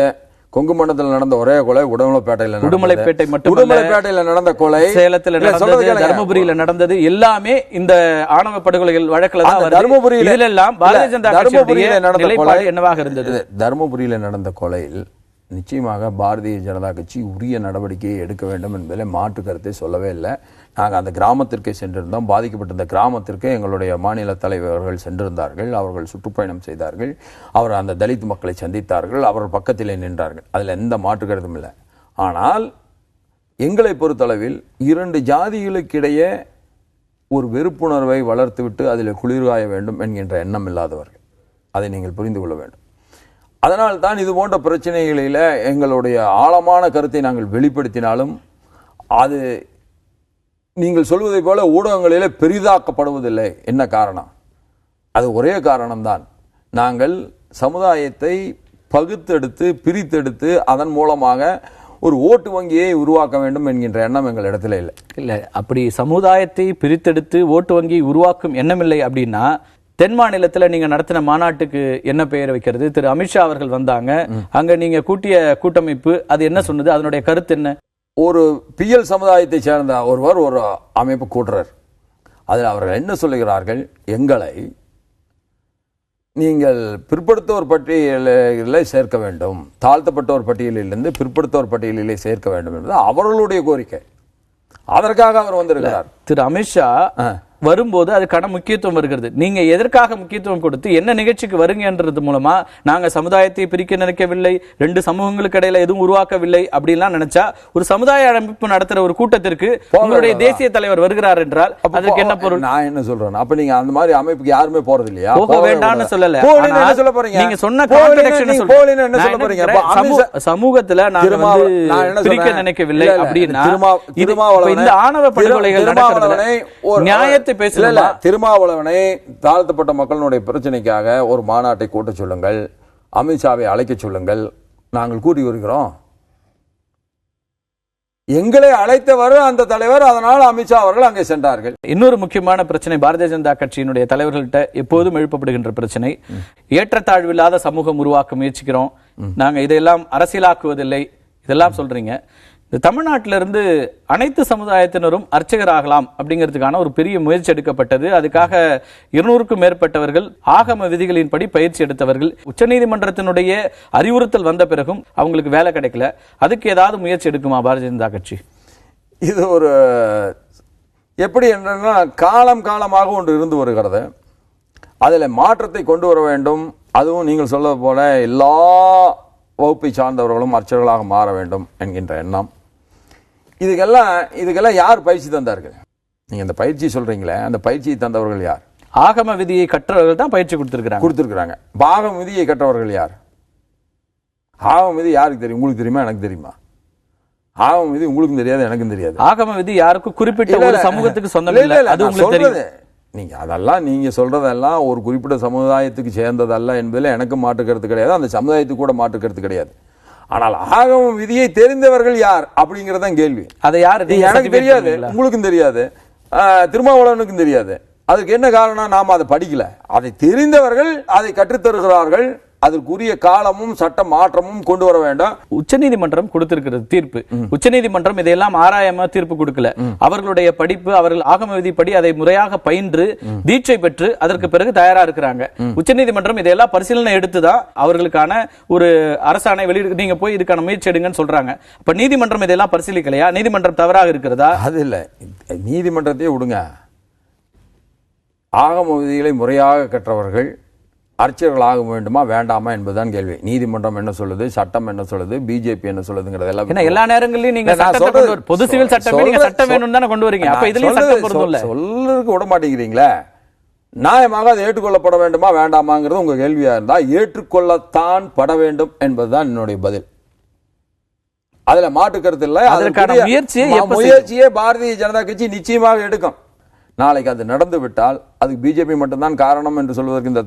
B: கொங்கு மண்டலத்தில் நடந்த ஒரே கொலை உடுமலைப்பேட்டையில்.
A: உடுமலைப்பேட்டை மட்டும்
B: உடுமலைப்பேட்டையில் நடந்த கொலை,
A: சேலத்தில் நடந்தது, தர்மபுரியில நடந்தது, எல்லாமே இந்த ஆணவ படுகொலைகள் வழக்குல தான்.
B: தர்மபுரியில
A: எல்லாம் பாரதிய ஜனதா கட்சியுடைய நிலைப்பாடு என்னவாக இருந்தது?
B: தர்மபுரியில நடந்த கொலையில் நிச்சயமாக பாரதிய ஜனதா கட்சி உரிய நடவடிக்கையை எடுக்க வேண்டும் என்பதில் மாற்று கருத்தை சொல்லவே இல்லை. நாங்கள் அந்த கிராமத்திற்கே சென்றிருந்தோம். பாதிக்கப்பட்ட இந்த கிராமத்திற்கு எங்களுடைய மாநில தலைவர்கள் சென்றிருந்தார்கள். அவர்கள் சுற்றுப்பயணம் செய்தார்கள். அவர் அந்த தலித் மக்களை சந்தித்தார்கள். அவர்கள் பக்கத்திலே நின்றார்கள். அதில் எந்த மாற்று கருத்தும் இல்லை. ஆனால் எங்களை பொறுத்தளவில் 2 ஜாதிகளுக்கிடையே ஒரு வெறுப்புணர்வை வளர்த்துவிட்டு அதில் குளிர்காய வேண்டும் என்கின்ற எண்ணம் இல்லாதவர்கள். அதை நீங்கள் புரிந்து கொள்ள வேண்டும். அதனால் தான் இது போன்ற பிரச்சனைகளில் எங்களுடைய ஆழமான கருத்தை நாங்கள் வெளிப்படுத்தினாலும் அது நீங்கள் சொல்வதை போல ஊடகங்களிலே பெரிதாக்கப்படுவதில்லை. என்ன காரணம்? அது ஒரே காரணம்தான். நாங்கள் சமுதாயத்தை பகுத்தெடுத்து பிரித்தெடுத்து அதன் மூலமாக ஒரு ஓட்டு வங்கியை உருவாக்க வேண்டும் என்கின்ற எண்ணம் எங்கள் இடத்துல இல்லை.
A: இல்லை, அப்படி சமுதாயத்தை பிரித்தெடுத்து ஓட்டு வங்கியை உருவாக்கும் எண்ணம் இல்லை அப்படின்னா தென் மாநிலத்தில் நீங்க நடத்தின மாநாட்டுக்கு என்ன பெயர் வைக்கிறது? திரு அமித்ஷா அவர்கள் வந்தாங்க. அங்க நீங்க கூட்டிய கூட்டமைப்பு அது என்ன சொன்னது? அதனுடைய கருத்து என்ன?
B: ஒரு பிஎல் சமுதாயத்தை சேர்ந்த ஒருவர் ஒரு அமைப்பு கூட்டுறார். அதில் அவர்கள் என்ன சொல்லுகிறார்கள்? எங்களை நீங்கள் பிற்படுத்தோர் பட்டியலில் சேர்க்க வேண்டும், தாழ்த்தப்பட்டோர் பட்டியலிலிருந்து பிற்படுத்தோர் பட்டியலிலே சேர்க்க வேண்டும் என்பது அவர்களுடைய கோரிக்கை. அதற்காக அவர் வந்திருக்கிறார்.
A: திரு அமித்ஷா வரும்போது அதுக்கான முக்கியத்துவம் வருகிறது. நீங்க எதற்காக முக்கியத்துவம் கொடுத்து என்ன நிகழ்ச்சிக்கு வருங்கன்றது மூலமா நாங்க சமுதாயத்தை பிரிக்க நினைக்கவில்லை, 2 சமூகங்களுக்கு இடையில எதுவும் உருவாக்கவில்லை அப்படின்லாம் நினைச்சா ஒரு சமுதாய அமைப்பு நடத்துற ஒரு கூட்டத்திற்கு உங்களுடைய தேசிய தலைவர் வருகிறார் என்றால் அதுக்கு என்ன பொருள்?
B: நான் என்ன சொல்றேன், அப்ப நீங்க அந்த மாதிரி அமைப்புக்கு யாருமே போறது இல்லையா?
A: போக வேண்டாம்னு சொல்லல.
B: சொல்ல போறீங்க
A: நீங்க சொன்ன கான்ட்ரடிக்ஷன் என்ன சொல்ல போறீங்க? சமூகத்துல நாங்க பிரிக்க நினைக்கவில்லை அப்படின்னா இந்த ஆணவ படுகொலைகள் நடக்கிறது நியாயத்தை பேசல.
B: திருமாவளவனை தாழ்த்தப்பட்ட மக்களுடைய பிரச்சனைக்காக ஒரு மாநாட்டை கூட்ட சொல்லுங்கள், அமித்ஷாவை அழைக்க சொல்லுங்கள், நாங்கள் கூட்டி வருகிறோம். எங்களை அழைத்தவர் அந்த தலைவர், அதனால் அமித்ஷா அவர்கள் அங்கே சென்றார்கள்.
A: இன்னொரு முக்கியமான பிரச்சனை பாரதிய ஜனதா கட்சியினுடைய தலைவர்கள்ட்ட எப்போதும் எழுப்பப்படுகின்ற பிரச்சனை, ஏற்றத்தாழ்வில்லாத சமூகம் உருவாக்க முயற்சிக்கிறோம், நாங்க இதையெல்லாம் அரசியலாக்குவதில்லை, இதெல்லாம் சொல்றீங்க. தமிழ்நாட்டிலிருந்து அனைத்து சமுதாயத்தினரும் அர்ச்சகராகலாம் அப்படிங்கிறதுக்கான ஒரு பெரிய முயற்சி எடுக்கப்பட்டது. அதுக்காக 200க்கும் மேற்பட்டவர்கள் ஆகம விதிகளின்படி பயிற்சி எடுத்தவர்கள். உச்சநீதிமன்றத்தினுடைய அறிவுறுத்தல் வந்த பிறகும் அவங்களுக்கு வேலை கிடைக்கல. அதுக்கு ஏதாவது முயற்சி எடுக்குமா பாரதிய ஜனதா கட்சி?
B: இது ஒரு எப்படி என்றா காலம் காலமாக ஒன்று இருந்து வருகிறது. அதில் மாற்றத்தை கொண்டு வர வேண்டும். அதுவும் நீங்கள் சொல்வது போல எல்லா வகுப்பை சார்ந்தவர்களும் அர்ச்சகர்களாக மாற வேண்டும் என்கின்ற எண்ணம். இதுக்கெல்லாம் யார் பயிற்சி தந்தார்கள்? நீங்க இந்த பயிற்சி சொல்றீங்களே, அந்த பயிற்சியை தந்தவர்கள் யார்?
A: ஆகம விதியை கற்றவர்கள் தான் பயிற்சி கொடுத்திருக்காங்க.
B: ஆகம விதியை கற்றவர்கள் யார்? ஆகம விதி யாருக்கு தெரியும்? உங்களுக்கு தெரியுமா? எனக்கு தெரியுமா? ஆகம விதி உங்களுக்கும் தெரியாது, எனக்கும் தெரியாது.
A: ஆகம விதி யாருக்கும் குறிப்பிட்ட ஒரு சமூகத்துக்கு சொந்தம் இல்லை, அது உங்களுக்கு தெரியும்.
B: நீங்க அதெல்லாம் நீங்க சொல்றதெல்லாம் ஒரு குறிப்பிட்ட சமுதாயத்துக்கு சேர்ந்ததல்ல என்பதில் எனக்கு மாற்று கருத்து கிடையாது, அந்த சமுதாயத்துக்கு கூட மாற்று கருத்து கிடையாது. ஆனால் ஆகம விதியை தெரிந்தவர்கள் யார் அப்படிங்கறதான் கேள்வி.
A: அதை யாரு?
B: எனக்கு தெரியாது, உங்களுக்கும் தெரியாது, திருமாவளவனுக்கும் தெரியாது. அதுக்கு என்ன காரணம்? நாம அதை படிக்கல. அதை தெரிந்தவர்கள் அதை கற்றுத்தருகிறார்கள். அதற்குரிய காலமும் சட்ட மாற்றமும் கொண்டு வர வேண்டாம்.
A: உச்சநீதிமன்றம் கொடுத்திருக்கிறது தீர்ப்பு. உச்சநீதிமன்றம் இதையெல்லாம் ஆராயாம தீர்ப்பு கொடுக்கல. அவர்களுடைய படிப்பு, அவர்கள் ஆகம விதிப்படி அதை முறையாக பயின்று தீட்சை பெற்று அதற்கு பிறகு தயாரா இருக்கிறாங்க. உச்சநீதிமன்றம் இதையெல்லாம் பரிசீலனை எடுத்துதான் அவர்களுக்கான ஒரு அரசாணை வெளியிட, நீங்க போய் இதுக்கான முயற்சி எடுங்கன்னு சொல்றாங்க. அப்ப நீதிமன்றம் இதெல்லாம் பரிசீலிக்கலையா? நீதிமன்றம் தவறாக இருக்கிறதா?
B: அது இல்ல, நீதிமன்றத்தையே விடுங்க. ஆகம விதிகளை முறையாக கற்றவர்கள் அர்ச்சகர்கள் ஆக வேண்டுமா வேண்டாமா என்பதுதான் கேள்வி. நீதிமன்றம் என்ன சொல்லுது, சட்டம் என்ன சொல்லுது, பிஜேபி என்ன சொல்லுதுங்கிறதெல்லாம்
A: எல்லா நேரங்களிலும் நீங்க பொது சிவில் சட்டமே நீங்க சட்டம் வேணும் தானே கொண்டு வரீங்க. அப்ப இதுலயும் சட்டம் பொருந்தும் இல்ல.
B: சொல்றதுக்கு விட மாட்டேங்கிறீங்களே. நியாயமாக அது ஏற்றுக்கொள்ளப்பட வேண்டுமா வேண்டாமாங்கிறது உங்க கேள்வியா இருந்தா ஏற்றுக்கொள்ளத்தான் பட வேண்டும் என்பதுதான் என்னுடைய பதில். அதுல மாற்று கருத்து இல்லை. அதற்கான முயற்சியை பாரதிய ஜனதா கட்சி நிச்சயமாக எடுக்கும். நாளைக்கு அது நடந்து விட்டால் அதுக்கு பிஜேபி மட்டும்தான் காரணம் என்று சொல்வதற்கு இந்த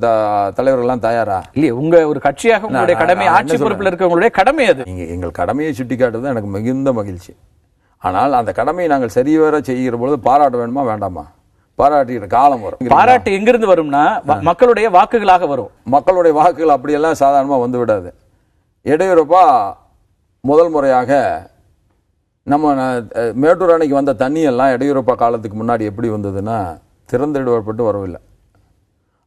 B: தலைவர்கள் எல்லாம் தயாரா?
A: இல்லையே, உங்க ஒரு கட்சியாக உங்களுடைய கடமை, ஆட்சி பொறுப்பில் இருக்கவங்களுடைய கடமை அது.
B: நீங்க எங்கள் கடமையை சுட்டிக்காட்டுறது எனக்கு மிகுந்த மகிழ்ச்சி. ஆனால் அந்த கடமையை நாங்கள் சரிவர செய்கிற பொழுது பாராட்ட வேண்டுமா வேண்டாமா? பாராட்டுகிற காலம் வரும்.
A: பாராட்டு எங்கிருந்து வரும்னா மக்களுடைய வாக்குகளாக வரும்.
B: மக்களுடைய வாக்குகள் அப்படியெல்லாம் சாதாரணமா வந்து விடாது. எடையூரப்பா முதல் முறையாக நம்ம மேட்டூர் அணைக்கு வந்த தண்ணி எல்லாம் எடையூரப்பா காலத்துக்கு முன்னாடி எப்படி வந்ததுன்னா திறந்திடப்பட்டு வரவில்லை.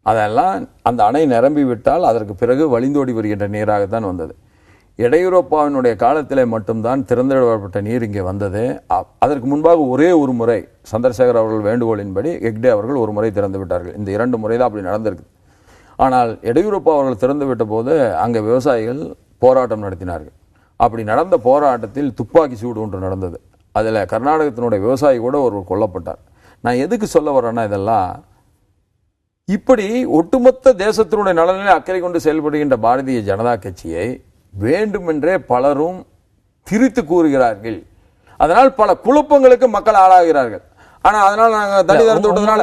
B: அதெல்லாம் அந்த அணை நிரம்பி விட்டால் அதற்கு பிறகு வழிந்தோடி வருகின்ற நீராகத்தான் வந்தது. எடையூரப்பாவினுடைய காலத்திலே மட்டும்தான் திறந்திடப்பட்ட நீர் இங்கே வந்தது. அதற்கு முன்பாக ஒரே ஒரு முறை சந்திரசேகர் அவர்கள் வேண்டுகோளின்படி ஹெக்டே அவர்கள் ஒரு முறை திறந்து விட்டார்கள். இந்த 2 முறை தான் அப்படி நடந்திருக்கு. ஆனால் எடையூரப்பா அவர்கள் திறந்து விட்ட போது அங்கே விவசாயிகள் போராட்டம் நடத்தினார்கள். அப்படி நடந்த போராட்டத்தில் துப்பாக்கி சூடு ஒன்று நடந்தது. அதில் கர்நாடகத்தினுடைய விவசாயி கூட ஒருவர் கொல்லப்பட்டார். நான் எதுக்கு சொல்ல வரேன்னா, இதெல்லாம் இப்படி ஒட்டுமொத்த தேசத்தினுடைய நலனில் அக்கறை கொண்டு செயல்படுகின்ற பாரதிய ஜனதா கட்சியை வேண்டுமென்றே பலரும் திரித்து கூறுகிறார்கள். அதனால் பல குழப்பங்களுக்கு மக்கள் ஆளாகிறார்கள். ஆனா அதனால நாங்க தண்ணி திறந்து விட்டதுனால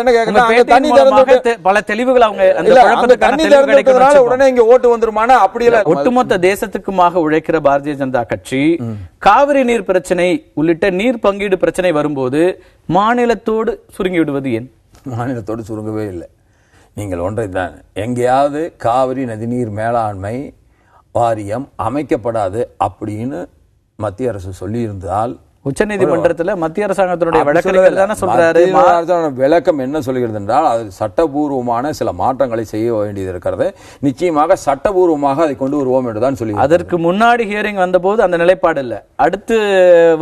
B: என்ன கேட்கறேன், தண்ணி திறந்து
A: பல தெளிவுகள் அவங்க
B: தண்ணி திறந்து விட்டதுனால உடனே இங்க ஓட்டு வந்துருமானா? அப்படி இல்ல.
A: ஒட்டுமொத்த தேசத்துக்குமாக உழைக்கிற பாரதிய ஜனதா கட்சி காவிரி நீர் பிரச்சனை உள்ளிட்ட நீர் பங்கீடு பிரச்சனை வரும்போது மாநிலத்தோடு சுருங்கி விடுவது ஏன்?
B: மாநிலத்தோடு சுருங்கவே இல்லை. நீங்கள் ஒன்றை தான், எங்கேயாவது காவிரி நதிநீர் மேலாண்மை வாரியம் அமைக்கப்படாது அப்படின்னு மத்திய அரசு சொல்லி இருந்தால்
A: உச்சநீதிமன்றத்தில் மத்திய அரசாங்கத்தினுடைய
B: விளக்கம் என்ன சொல்கிறது என்றால், அது சட்டபூர்வமான சில மாற்றங்களை செய்ய வேண்டியது இருக்கிறது. நிச்சயமாக சட்டபூர்வமாக அதை கொண்டு வருவோம் என்றுதான் சொல்லி.
A: அதற்கு முன்னாடி ஹியரிங் வந்தபோது அந்த நிலைப்பாடு இல்ல, அடுத்து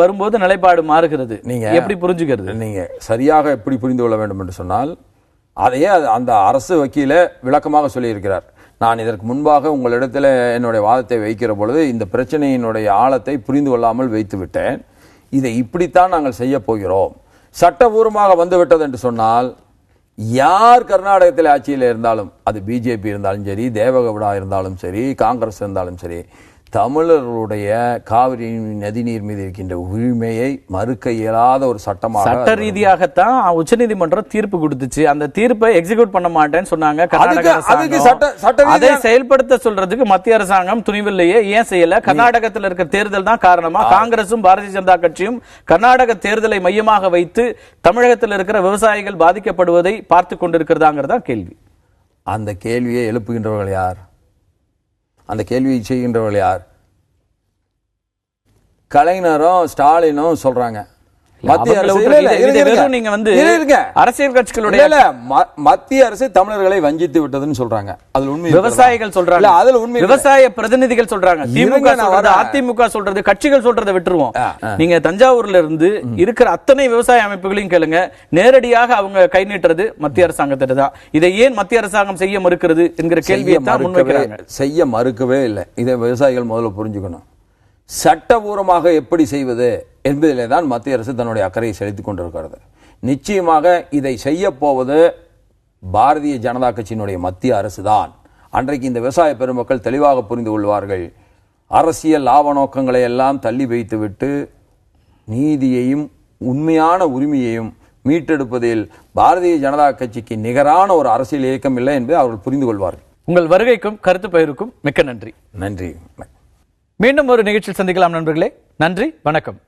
A: வரும்போது நிலைப்பாடு மாறுகிறது. நீங்க எப்படி புரிஞ்சுக்கிறது?
B: நீங்க சரியாக எப்படி புரிந்து கொள்ள வேண்டும் என்று சொன்னால், அதையே அந்த அரசு வக்கீல விளக்கமாக சொல்லியிருக்கிறார். நான் இதற்கு முன்பாக உங்களிடத்தில் என்னுடைய வாதத்தை வைக்கிற பொழுது இந்த பிரச்சனையினுடைய ஆழத்தை புரிந்து கொள்ளாமல் வைத்து விட்டேன். இதை இப்படித்தான் நாங்கள் செய்ய போகிறோம். சட்டபூர்வமாக வந்துவிட்டது என்று சொன்னால் யார் கர்நாடகத்தில் ஆட்சியில் இருந்தாலும், அது பிஜேபி இருந்தாலும் சரி, தேவகவுடா இருந்தாலும் சரி, காங்கிரஸ் இருந்தாலும் சரி, தமிழர்களுடைய காவிரி நதிநீர் மீது இருக்கின்ற உரிமையை மறுக்க இயலாத ஒரு சட்டமாக,
A: சட்ட ரீதியாகத்தான் உச்சநீதிமன்றம் தீர்ப்பு கொடுத்துச்சு. அந்த தீர்ப்பை எக்ஸிக்யூட் பண்ண மாட்டேன்னு சொன்னாங்க. அதை செயல்படுத்த சொல்றதுக்கு மத்திய அரசாங்கம் துணிவில்லையே. ஏன் செய்யல? கர்நாடகத்தில் இருக்கிற தேர்தல் தான் காரணமா? காங்கிரசும் பாரதிய ஜனதா கட்சியும் கர்நாடக தேர்தலை மையமாக வைத்து தமிழகத்தில் இருக்கிற விவசாயிகள் பாதிக்கப்படுவதை பார்த்து கொண்டிருக்கிறதாங்கிறதா கேள்வி.
B: அந்த கேள்வியை எழுப்புகின்றவர்கள் யார்? அந்த கேள்வியை செய்கின்றவர்கள் யார்? கலைஞரும் ஸ்டாலினும் சொல்றாங்க. மத்திய அரசு
A: நீங்க வந்து அரசியல் கட்சிகளுடைய
B: மத்திய அரசு தமிழர்களை வஞ்சித்து விட்டதுன்னு சொல்றாங்க. அதுல உண்மை
A: விவசாயிகள் சொல்றாங்க, அதுல உண்மை விவசாய பிரதிநிதிகள் சொல்றாங்க, திமுக சொல்றது, அதிமுக சொல்றது, கட்சிகள் சொல்றதை விட்டுருவோம். நீங்க தஞ்சாவூர்ல இருந்து இருக்கிற அத்தனை விவசாய அமைப்புகளையும் கேளுங்க, நேரடியாக அவங்க கை நீட்டுறது மத்திய அரசாங்கத்திட்ட தான். இதை ஏன் மத்திய அரசாங்கம் செய்ய மறுக்கிறது என்கிற கேள்வியை தான் முன்வைக்கிறாங்க.
B: செய்ய மறுக்கவே இல்லை. இதை விவசாயிகள் முதல்ல புரிஞ்சுக்கணும். சட்டபூர்வமாக எப்படி செய்வது என்பதிலே தான் மத்திய அரசு தன்னுடைய அக்கறையை செலுத்திக் கொண்டிருக்கிறது. நிச்சயமாக இதை செய்ய போவது பாரதிய ஜனதா கட்சியினுடைய மத்திய அரசு தான். அன்றைக்கு இந்த விவசாய பெருமக்கள் தெளிவாக புரிந்து கொள்வார்கள். அரசியல் லாப நோக்கங்களை எல்லாம் தள்ளி வைத்துவிட்டு நீதியையும் உண்மையான உரிமையையும் மீட்டெடுப்பதில் பாரதிய ஜனதா கட்சிக்கு நிகரான ஒரு அரசியல் இயக்கம் இல்லை என்பதை அவர்கள் புரிந்து கொள்வார்கள்.
A: உங்கள் வருகைக்கும் கருத்து பகிர்வுக்கும் மிக்க நன்றி.
B: நன்றி.
A: மீண்டும் ஒரு நிகழ்ச்சியில் சந்திக்கலாம் நண்பர்களே. நன்றி, வணக்கம்.